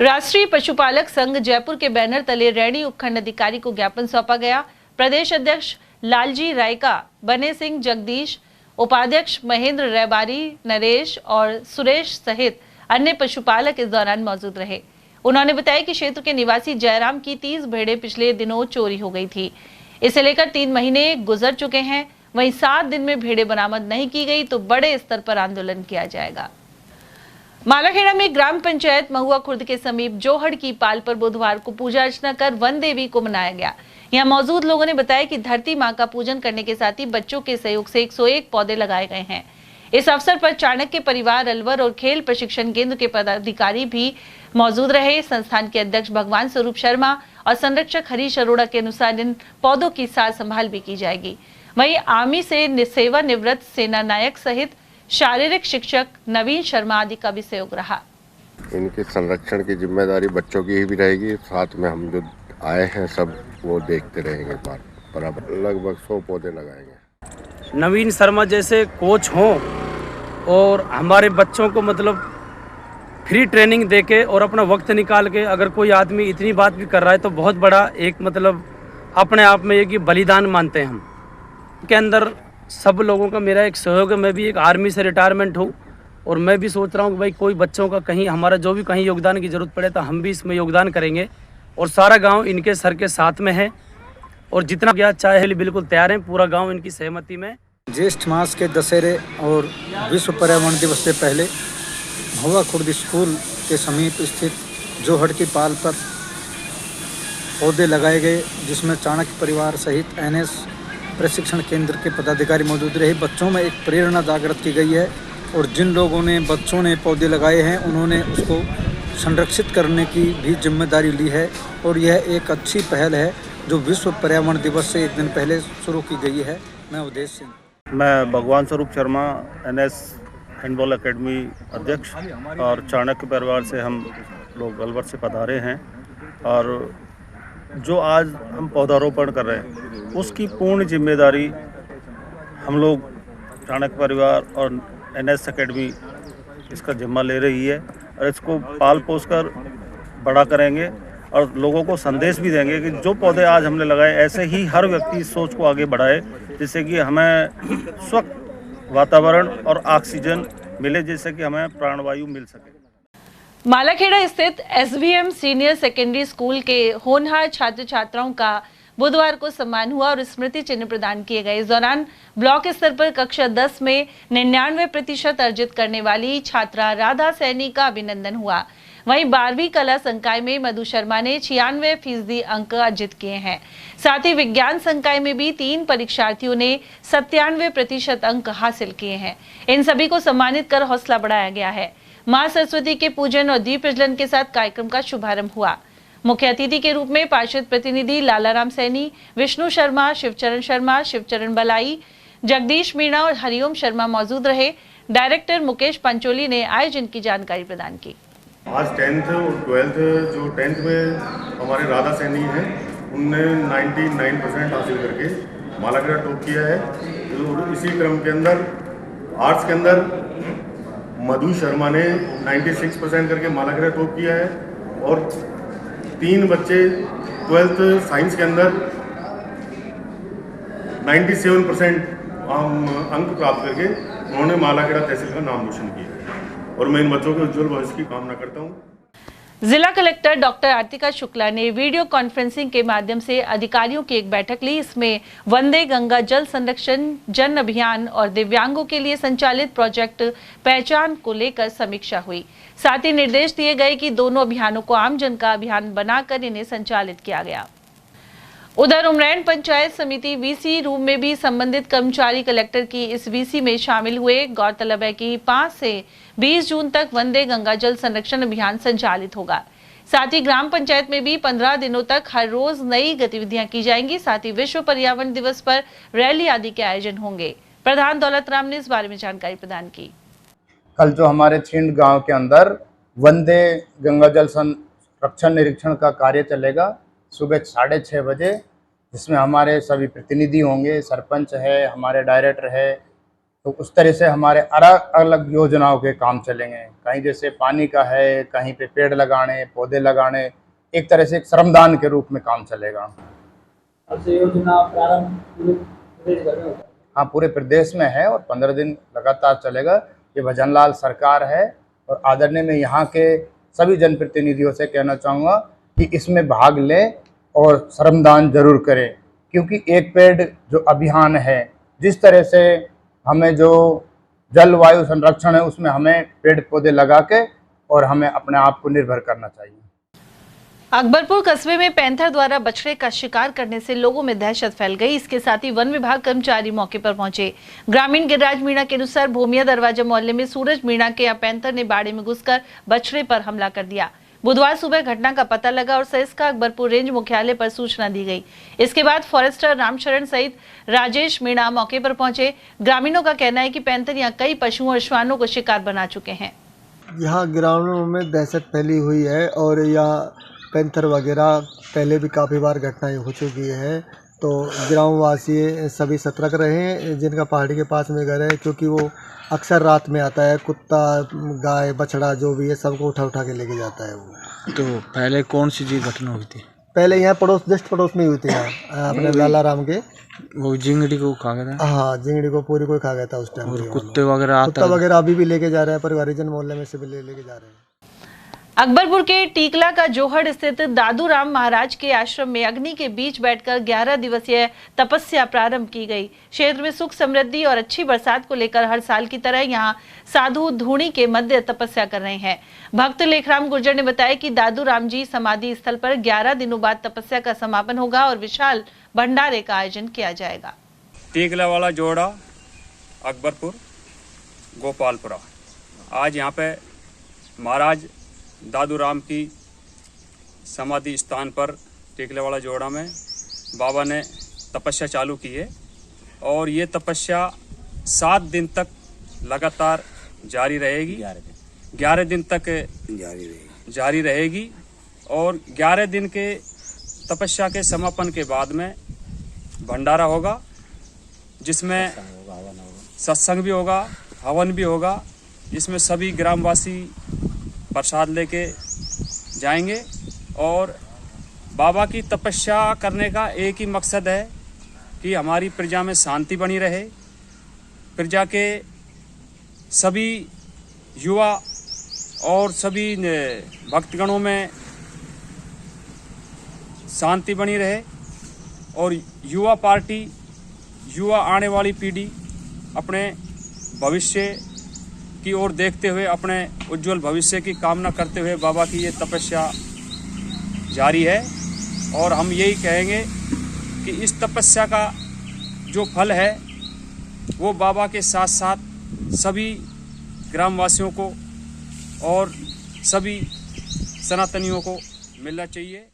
राष्ट्रीय पशुपालक संघ जयपुर के बैनर तले रैणी उपखंड अधिकारी को ज्ञापन सौंपा गया। प्रदेश अध्यक्ष लालजी रायका, बने सिंह जगदीश, उपाध्यक्ष महेंद्र रैबारी, नरेश और सुरेश सहित अन्य पशुपालक इस दौरान मौजूद रहे। उन्होंने बताया कि क्षेत्र के निवासी जयराम की 30 भेड़ें पिछले दिनों चोरी हो गई थी। इसे लेकर 3 महीने गुजर चुके हैं। वहीं 7 दिन में भेड़ें बरामद नहीं की गई तो बड़े स्तर पर आंदोलन किया जाएगा। मालाखेड़ा में ग्राम पंचायत महुआ खुर्द के समीप जोहड़ की पाल पर बुधवार को पूजा अर्चना कर वन देवी को मनाया गया। यहाँ मौजूद लोगों ने बताया कि धरती मां का पूजन करने के साथ ही बच्चों के सहयोग से 101 पौधे लगाए गए हैं। इस अवसर पर चाणक्य परिवार अलवर और खेल प्रशिक्षण केंद्र के पदाधिकारी भी मौजूद रहे। संस्थान के अध्यक्ष भगवान स्वरूप शर्मा और संरक्षक हरीश अरोड़ा के अनुसार इन पौधों की सार संभाल भी की जाएगी। वहीं आर्मी से सेवानिवृत्त सेना नायक सहित शारीरिक शिक्षक नवीन शर्मा आदि का भी सहयोग रहा। इनके संरक्षण की जिम्मेदारी बच्चों की ही भी रहेगी, साथ में हम जो आए हैं सब वो देखते रहेंगे। बराबर लगभग 100 पौधे लगाएंगे। नवीन शर्मा जैसे कोच हों और हमारे बच्चों को मतलब फ्री ट्रेनिंग देके और अपना वक्त निकाल के अगर कोई आदमी इतनी बात भी कर रहा है तो बहुत बड़ा एक मतलब अपने आप में एक बलिदान मानते हैं हम के अंदर सब लोगों का मेरा एक सहयोग है। मैं भी एक आर्मी से रिटायरमेंट हूँ और मैं भी सोच रहा हूँ कि भाई कोई बच्चों का कहीं हमारा जो भी कहीं योगदान की ज़रूरत पड़े तो हम भी इसमें योगदान करेंगे और सारा गांव इनके सर के साथ में है और जितना गया चाहे बिल्कुल तैयार हैं, पूरा गांव इनकी सहमति में। ज्येष्ठ मास के दशहरे और विश्व पर्यावरण दिवस से पहले महुआ खुर्द स्कूल के समीप स्थित जोहड़ की पाल पर पौधे लगाए गए, जिसमें चाणक्य परिवार सहित NS प्रशिक्षण केंद्र के पदाधिकारी मौजूद रहे। बच्चों में एक प्रेरणा जागृत की गई है और जिन लोगों ने बच्चों ने पौधे लगाए हैं उन्होंने उसको संरक्षित करने की भी जिम्मेदारी ली है और यह एक अच्छी पहल है जो विश्व पर्यावरण दिवस से एक दिन पहले शुरू की गई है। मैं उदेश सिंह। मैं भगवान Swaroop Sharma NS handball academy अध्यक्ष और चाणक्य परिवार से हम लोग अलवर से पधारे हैं और जो आज हम पौधारोपण कर रहे हैं उसकी पूर्ण जिम्मेदारी हम लोग चाणक्य परिवार और NS एकेडमी इसका जिम्मा ले रही है और इसको पाल पोस कर बड़ा करेंगे और लोगों को संदेश भी देंगे कि जो पौधे आज हमने लगाए ऐसे ही हर व्यक्ति इस सोच को आगे बढ़ाए जिससे कि हमें स्वच्छ वातावरण और ऑक्सीजन मिले, जिससे कि हमें प्राणवायु मिल सके। मालाखेड़ा स्थित SVM सीनियर सेकेंडरी स्कूल के होनहार छात्र छात्राओं का बुधवार को सम्मान हुआ और स्मृति चिन्ह प्रदान किए गए। इस दौरान ब्लॉक स्तर पर कक्षा 10 में 99% अर्जित करने वाली छात्रा राधा सैनी का अभिनंदन हुआ। वहीं 12वीं कला संकाय में मधु शर्मा ने 96% अंक अर्जित किए हैं। साथ ही विज्ञान संकाय में भी 3 परीक्षार्थियों ने 97% अंक हासिल किए हैं। इन सभी को सम्मानित कर हौसला बढ़ाया गया है। मां सरस्वती के पूजन और दीप प्रज्वलन के साथ कार्यक्रम का शुभारंभ हुआ। मुख्य अतिथि के रूप में पार्षद प्रतिनिधि लालाराम सैनी, विष्णु शर्मा, शिवचरण बलाई, जगदीश मीणा और हरिओम शर्मा मौजूद रहे। डायरेक्टर मुकेश पंचोली ने आयोजन की जानकारी प्रदान की। आज 10th और 12th जो 10th में हमारे राधा सैनी हैं उनने 99% हासिल करके मालाखेड़ा टॉप किया है। और इसी क्रम के अंदर आर्ट्स के अंदर मधु शर्मा ने 96% करके मालाखेड़ा टॉप किया है और 3 बच्चे 12th साइंस के अंदर 97% अंक प्राप्त करके उन्होंने मालाखेड़ा तहसील का नाम रोशन किया और मैं इन बच्चों के उज्जवल भविष्य की कामना करता हूं। जिला कलेक्टर डॉक्टर आर्तिका शुक्ला ने वीडियो कॉन्फ्रेंसिंग के माध्यम से अधिकारियों की एक बैठक ली। इसमें वंदे गंगा जल संरक्षण जन अभियान और दिव्यांगों के लिए संचालित प्रोजेक्ट पहचान को लेकर समीक्षा हुई। साथ ही निर्देश दिए गए कि दोनों अभियानों को आमजन का अभियान बनाकर इन्हें संचालित किया गया। उधर उमरैन पंचायत समिति VC रूम में भी संबंधित कर्मचारी कलेक्टर की इस VC में शामिल हुए। गौरतलब है कि 5 से 20 जून तक वंदे गंगा जल संरक्षण अभियान संचालित होगा। साथ ही ग्राम पंचायत में भी 15 दिनों तक हर रोज नई गतिविधियां की जाएंगी। साथ ही विश्व पर्यावरण दिवस पर रैली आदि के आयोजन होंगे। प्रधान दौलत राम ने इस बारे में जानकारी प्रदान की। कल जो हमारे छिंड गांव के अंदर वंदे गंगा जल संरक्षण निरीक्षण का कार्य चलेगा सुबह 6:30 बजे, जिसमें हमारे सभी प्रतिनिधि होंगे, सरपंच है, हमारे डायरेक्टर है। तो उस तरह से हमारे अलग अलग योजनाओं के काम चलेंगे। कहीं जैसे पानी का है, कहीं पे पेड़ लगाने, पौधे लगाने, एक तरह से एक श्रमदान के रूप में काम चलेगा। योजना प्रारंभ हाँ, पूरे प्रदेश में है और 15 दिन लगातार चलेगा। ये भजनलाल सरकार है और आदरणीय मैं यहाँ के सभी जनप्रतिनिधियों से कहना चाहूँगा कि इसमें भाग लें और श्रमदान जरूर करें, क्योंकि एक पेड़ जो अभियान है, जिस तरह से हमें जो जलवायु संरक्षण है उसमें हमें पेड़ पौधे लगा के और हमें अपने आप को निर्भर करना चाहिए। अकबरपुर कस्बे में पैंथर द्वारा बछड़े का शिकार करने से लोगों में दहशत फैल गई। इसके साथ ही वन विभाग कर्मचारी मौके पर पहुंचे। ग्रामीण गिरिराज मीणा के अनुसार भूमिया दरवाजा मोहल्ले में सूरज मीणा के यहाँ पैंथर ने बाड़े में घुसकर बछड़े पर हमला कर दिया। बुधवार सुबह घटना का पता लगा और सहिस्का अकबरपुर रेंज मुख्यालय पर सूचना दी गई। इसके बाद फॉरेस्टर रामशरण सहित राजेश मीणा मौके पर पहुंचे। ग्रामीणों का कहना है कि पैंथर यहाँ कई पशुओं और श्वानों को शिकार बना चुके हैं। यहाँ ग्रामीणों में दहशत फैली हुई है और यहाँ पैंथर वगैरह पहले भी काफ़ी बार घटनाएं हो चुकी है। तो ग्रामवासी सभी सतर्क रहे जिनका पहाड़ी के पास में घर है, क्योंकि वो अक्सर रात में आता है, कुत्ता गाय बछड़ा जो भी है सबको उठा उठा के लेके जाता है वो। तो पहले कौन सी जी घटना हुई थी? पहले यहाँ जस्ट पड़ोस में ही हुई थी, यहाँ अपने लाला राम के। वो जिंगड़ी को खा गया था? हाँ, जिंगड़ी को पूरी कोई खा गया था उस टाइम। और कुत्ते वगैरह कुत्ता वगैरह अभी भी लेके जा रहे हैं, परिवारिजन मोहल्ले में से भी लेके जा रहे हैं। अकबरपुर के टीकला का जोहड़ स्थित दादू राम महाराज के आश्रम में अग्नि के बीच बैठकर 11 दिवसीय तपस्या प्रारंभ की गई। क्षेत्र में सुख समृद्धि और अच्छी बरसात को लेकर हर साल की तरह यहां साधु धूणी के मध्य तपस्या कर रहे हैं। भक्त लेखराम गुर्जर ने बताया कि दादू राम जी समाधि स्थल पर 11 दिनों बाद तपस्या का समापन होगा और विशाल भंडारे का आयोजन किया जाएगा। टीकला वाला जोड़ा, अकबरपुर, गोपालपुरा। आज यहाँ पे महाराज दादू राम की समाधि स्थान पर टीकलेवाड़ा जोड़ा में बाबा ने तपस्या चालू की है और ये तपस्या 7 दिन तक लगातार जारी रहेगी। 11 दिन तक जारी रहेगी और 11 दिन के तपस्या के समापन के बाद में भंडारा होगा, जिसमें सत्संग भी होगा, हवन भी होगा, जिसमें सभी ग्रामवासी प्रसाद लेके जाएंगे। और बाबा की तपस्या करने का एक ही मकसद है कि हमारी प्रजा में शांति बनी रहे, प्रजा के सभी युवा और सभी भक्तगणों में शांति बनी रहे और युवा पार्टी, युवा आने वाली पीढ़ी अपने भविष्य की ओर देखते हुए, अपने उज्जवल भविष्य की कामना करते हुए बाबा की ये तपस्या जारी है। और हम यही कहेंगे कि इस तपस्या का जो फल है वो बाबा के साथ साथ सभी ग्रामवासियों को और सभी सनातनियों को मिलना चाहिए।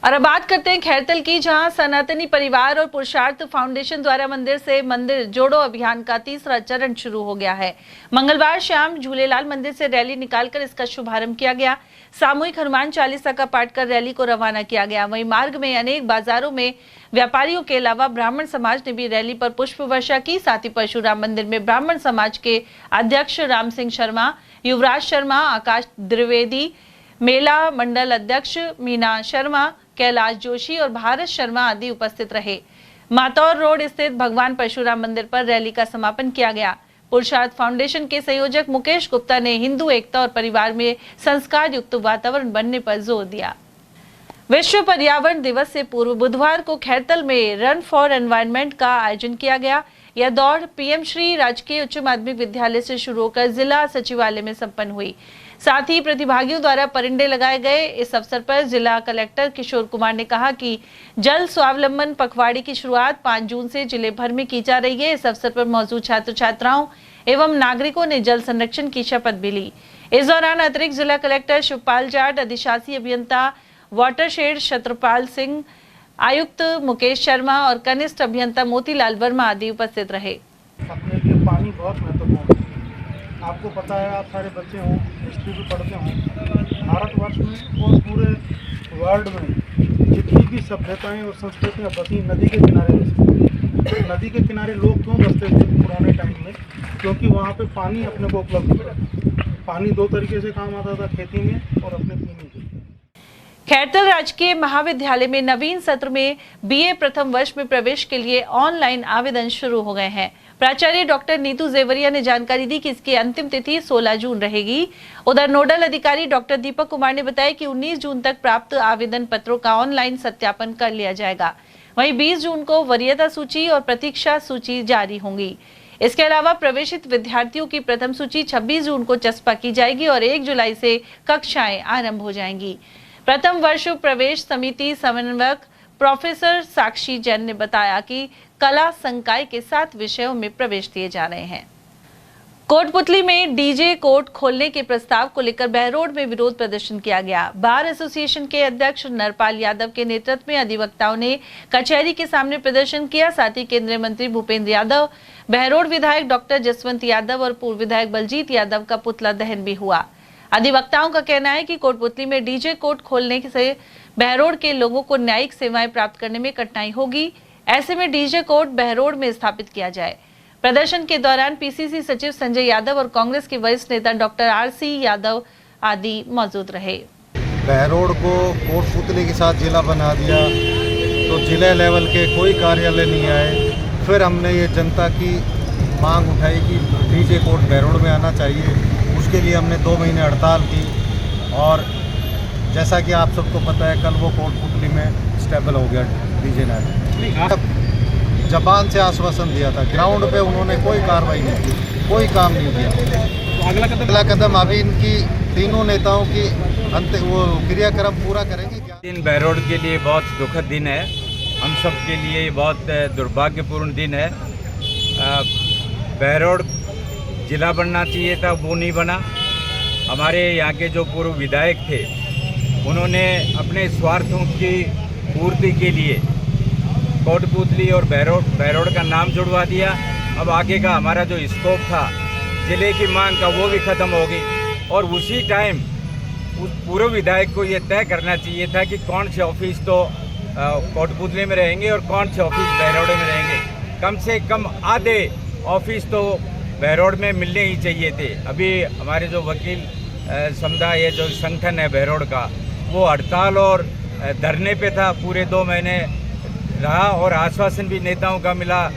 और अब बात करते हैं खैरतल की, जहां सनातनी परिवार और पुरुषार्थ फाउंडेशन द्वारा मंदिर से मंदिर जोड़ो अभियान का तीसरा चरण शुरू हो गया है। मंगलवार शाम झूलेलाल मंदिर से रैली निकालकर इसका शुभारंभ किया गया। सामूहिक हनुमान चालीसा का पाठ कर रैली को रवाना किया गया। वहीं मार्ग में अनेक बाजारों में व्यापारियों के अलावा ब्राह्मण समाज ने भी रैली पर पुष्प वर्षा की। साथ ही परशुराम मंदिर में ब्राह्मण समाज के अध्यक्ष राम सिंह शर्मा, युवराज शर्मा, आकाश द्विवेदी, मेला मंडल अध्यक्ष मीना शर्मा, कैलाश जोशी और भारत शर्मा आदि उपस्थित रहे। मातौर रोड स्थित भगवान परशुराम मंदिर पर रैली का समापन किया गया। पुरुषार्थ फाउंडेशन के संयोजक मुकेश गुप्ता ने हिंदू एकता और परिवार में संस्कार युक्त वातावरण बनने पर जोर दिया। विश्व पर्यावरण दिवस से पूर्व बुधवार को खैरतल में रन फॉर एनवायरनमेंट का आयोजन किया गया। यह दौड़ पीएम श्री राजकीय उच्च माध्यमिक विद्यालय से शुरू होकर जिला सचिवालय में संपन्न हुई। साथ ही प्रतिभागियों द्वारा परिंडे लगाए गए। इस अवसर पर जिला कलेक्टर किशोर कुमार ने कहा कि जल स्वावलंबन पखवाड़े की शुरुआत 5 जून से जिले भर में की जा रही है। इस अवसर पर मौजूद छात्र छात्राओं एवं नागरिकों ने जल संरक्षण की शपथ भी ली। इस दौरान अतिरिक्त जिला कलेक्टर शिवपाल जाट, अधिशासी अभियंता वाटरशेड छत्रपाल सिंह, आयुक्त मुकेश शर्मा और कनिष्ठ अभियंता मोतीलाल वर्मा आदि उपस्थित रहे। अपने लिए पानी बहुत महत्वपूर्ण है। आपको पता है, आप सारे बच्चे हों, हिस्ट्री भी पढ़ते हों, भारतवर्ष में और पूरे वर्ल्ड में जितनी भी सभ्यताएं और संस्कृतियां बसी नदी के किनारे बसी। नदी के किनारे लोग क्यों बसते थे पुराने टाइम में? क्योंकि वहाँ पे पानी अपने को उपलब्ध था। पानी 2 तरीके से काम आता था, खेती में और अपने पीने के। खैरतल राजकीय महाविद्यालय में नवीन सत्र में बीए प्रथम वर्ष में प्रवेश के लिए ऑनलाइन आवेदन शुरू हो गए हैं। प्राचार्य डॉक्टर नीतू जेवरिया ने जानकारी दी कि इसकी अंतिम तिथि 16 जून रहेगी। उधर नोडल अधिकारी डॉक्टर दीपक कुमार ने बताया कि 19 जून तक प्राप्त आवेदन पत्रों का ऑनलाइन सत्यापन कर लिया जाएगा। वहीं 20 जून को वरीयता सूची और प्रतीक्षा सूची जारी होंगी। इसके अलावा प्रवेशित विद्यार्थियों की प्रथम सूची 26 जून को चस्पा की जाएगी और 1 जुलाई से कक्षाएं आरंभ हो जाएंगी। प्रथम वर्ष प्रवेश समिति समन्वयक प्रोफेसर साक्षी जैन ने बताया कि कला संकाय के 7 विषयों में प्रवेश दिए जा रहे हैं। कोटपुतली में डीजे कोर्ट खोलने के प्रस्ताव को लेकर बहरोड में विरोध प्रदर्शन किया गया। बार एसोसिएशन के अध्यक्ष नरपाल यादव के नेतृत्व में अधिवक्ताओं ने कचहरी के सामने प्रदर्शन किया। साथ ही केंद्रीय मंत्री भूपेंद्र यादव, बहरोड विधायक डॉक्टर जसवंत यादव और पूर्व विधायक बलजीत यादव का पुतला दहन भी हुआ। अधिवक्ताओं का कहना है कि कोटपुतली में डीजे कोर्ट खोलने से बहरोड के लोगों को न्यायिक सेवाएं प्राप्त करने में कठिनाई होगी। ऐसे में डीजे कोर्ट बहरोड में स्थापित किया जाए। प्रदर्शन के दौरान पीसीसी सचिव संजय यादव और कांग्रेस के वरिष्ठ नेता डॉक्टर आरसी यादव आदि मौजूद रहे। बहरोड को कोटपुतली के साथ जिला बना दिया तो जिला लेवल के कोई कार्यालय नहीं आए। फिर हमने ये जनता की मांग उठाई कि डीजे कोर्ट बहरोड में आना चाहिए। उसके लिए हमने 2 महीने हड़ताल की और जैसा कि आप सबको पता है कल वो कोटपुतली में स्टेबल हो गया डीजे नेट। जबान से आश्वासन दिया था, ग्राउंड पे उन्होंने कोई कार्रवाई नहीं की, कोई काम नहीं किया। तो अगला कदम अभी इनकी तीनों नेताओं की वो क्रियाक्रम पूरा करेंगे। दिन बहरोड के लिए बहुत दुखद दिन है, हम सब के लिए बहुत दुर्भाग्यपूर्ण दिन है। बहरोड जिला बनना चाहिए था, वो नहीं बना। हमारे यहाँ के जो पूर्व विधायक थे उन्होंने अपने स्वार्थों की पूर्ति के लिए कोटपुतली और बहरोड का नाम जुड़वा दिया। अब आगे का हमारा जो स्कोप था जिले की मांग का वो भी ख़त्म हो गई। और उसी टाइम उस पूर्व विधायक को ये तय करना चाहिए था कि कौन से ऑफिस तो कोटपुतली में रहेंगे और कौन से ऑफिस बहरोड में रहेंगे। कम से कम आधे ऑफिस तो बहरोड में मिलने ही चाहिए थे। अभी हमारे जो वकील समुदाय जो संगठन है बहरोड का, वो हड़ताल और धरने पे था, पूरे 2 महीने रहा और आश्वासन भी नेताओं का मिला,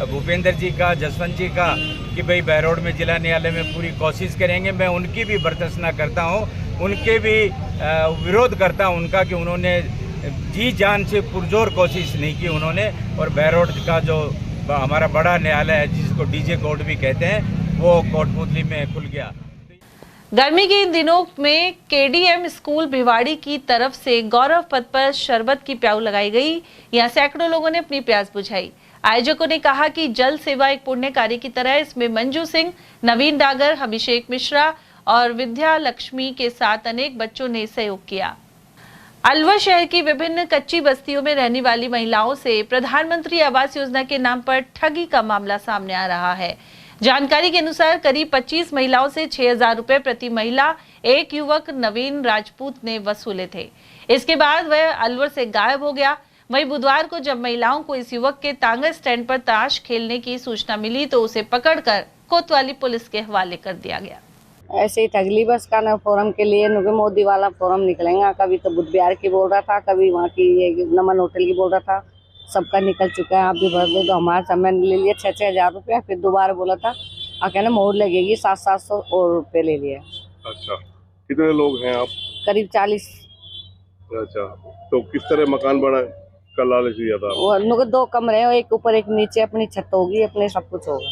भूपेंद्र जी का, जसवंत जी का, कि भाई बहरोड में जिला न्यायालय में पूरी कोशिश करेंगे। मैं उनकी भी बर्दाश्त करता हूँ, उनके भी विरोध करता हूँ उनका कि उन्होंने जी जान से पुरजोर कोशिश नहीं की उन्होंने। और बहरोड का जो हमारा बड़ा न्यायालय है जिसको डीजे कोर्ट भी कहते हैं, वो कोटपुतली में खुल गया। गर्मी के इन दिनों में केडीएम स्कूल भिवाड़ी की तरफ से गौरव पथ पर शरबत की प्याऊ लगाई गई। यहाँ सैकड़ों लोगों ने अपनी प्यास बुझाई। आयोजकों ने कहा कि जल सेवा एक पुण्य कार्य की तरह इसमें मंजू सिंह, नवीन डागर, अभिषेक मिश्रा और विद्या लक्ष्मी के साथ अनेक बच्चों ने सहयोग किया। अलवर शहर की विभिन्न कच्ची बस्तियों में रहने वाली महिलाओं से प्रधानमंत्री आवास योजना के नाम पर ठगी का मामला सामने आ रहा है। जानकारी के अनुसार करीब 25 महिलाओं से 6,000 रुपए प्रति महिला एक युवक नवीन राजपूत ने वसूले थे। इसके बाद वह अलवर से गायब हो गया। वहीं बुधवार को जब महिलाओं को इस युवक के तांगा स्टैंड पर ताश खेलने की सूचना मिली तो उसे पकड़कर कोतवाली पुलिस के हवाले कर दिया गया। ऐसे ही ठगली बस का ना फोरम के लिए मोदी वाला फोरम निकलेगा। कभी तो बुध बिहार की बोल रहा था, कभी वहाँ की ये नमन होटल की बोल रहा था। सबका निकल चुका है, आप भी भर दो। तो हमारा समय ले लिया 6,000 रुपया, फिर दोबारा बोला था और कहना मोहर लगेगी 700 और रुपये ले लिए। अच्छा, कितने लोग हैं आप? करीब 40। अच्छा, तो किस तरह मकान बना का लालच दिया था? वो 2 कमरे हैं, एक ऊपर एक नीचे, अपनी छत होगी, अपने सब कुछ होगा।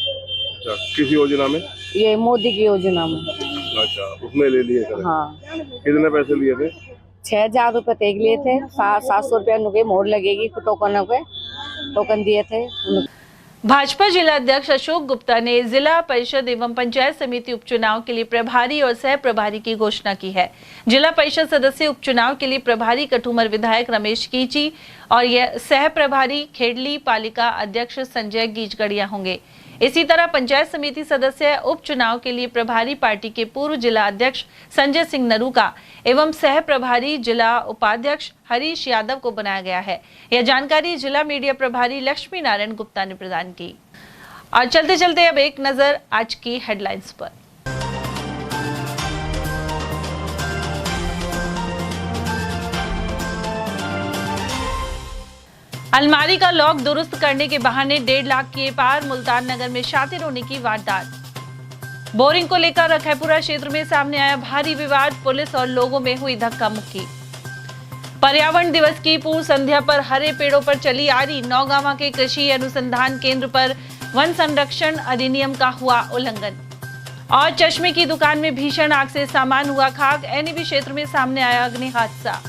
अच्छा, किस योजना में? ये मोदी की योजना में। अच्छा, उसमें ले लिए थे? हाँ। कितने पैसे लिए थे? 6,000 रुपये देख लिए थे, 700 रुपया नुके मोहर लगेगी, टोकन दिए थे। भाजपा जिला अध्यक्ष अशोक गुप्ता ने जिला परिषद एवं पंचायत समिति उपचुनाव के लिए प्रभारी और सह प्रभारी की घोषणा की है। जिला परिषद सदस्य उपचुनाव के लिए प्रभारी कठुमर विधायक रमेश कीची और यह सह प्रभारी खेडली पालिका अध्यक्ष संजय गीजगढ़िया होंगे। इसी तरह पंचायत समिति सदस्य उपचुनाव के लिए प्रभारी पार्टी के पूर्व जिला अध्यक्ष संजय सिंह नरूका एवं सह प्रभारी जिला उपाध्यक्ष हरीश यादव को बनाया गया है। यह जानकारी जिला मीडिया प्रभारी लक्ष्मी नारायण गुप्ता ने प्रदान की। और चलते चलते अब एक नजर आज की हेडलाइंस पर। अलमारी का लॉक दुरुस्त करने के बहाने 1.5 लाख किए पार, मुल्तान नगर में शातिर होने की वारदात। बोरिंग को लेकर रखैपुरा क्षेत्र में सामने आया भारी विवाद, पुलिस और लोगों में हुई धक्का मुक्की। पर्यावरण दिवस की पूर्व संध्या पर हरे पेड़ों पर चली आरी, नौगांवा के कृषि अनुसंधान केंद्र पर वन संरक्षण अधिनियम का हुआ उल्लंघन। और चश्मे की दुकान में भीषण आग से सामान हुआ खाक, एनईबी क्षेत्र में सामने आया अग्नि हादसा।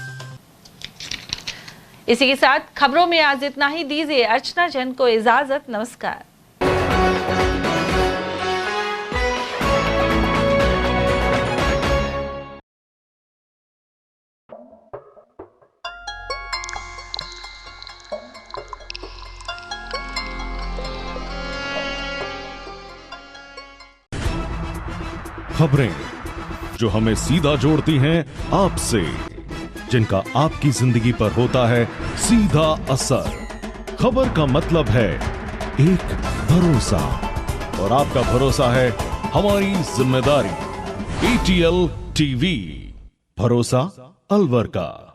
इसी के साथ खबरों में आज इतना ही। दीजिए अर्चना जैन को इजाजत। नमस्कार। खबरें जो हमें सीधा जोड़ती हैं आपसे, जिनका आपकी जिंदगी पर होता है सीधा असर। खबर का मतलब है एक भरोसा, और आपका भरोसा है हमारी जिम्मेदारी। ATL TV, भरोसा अलवर का।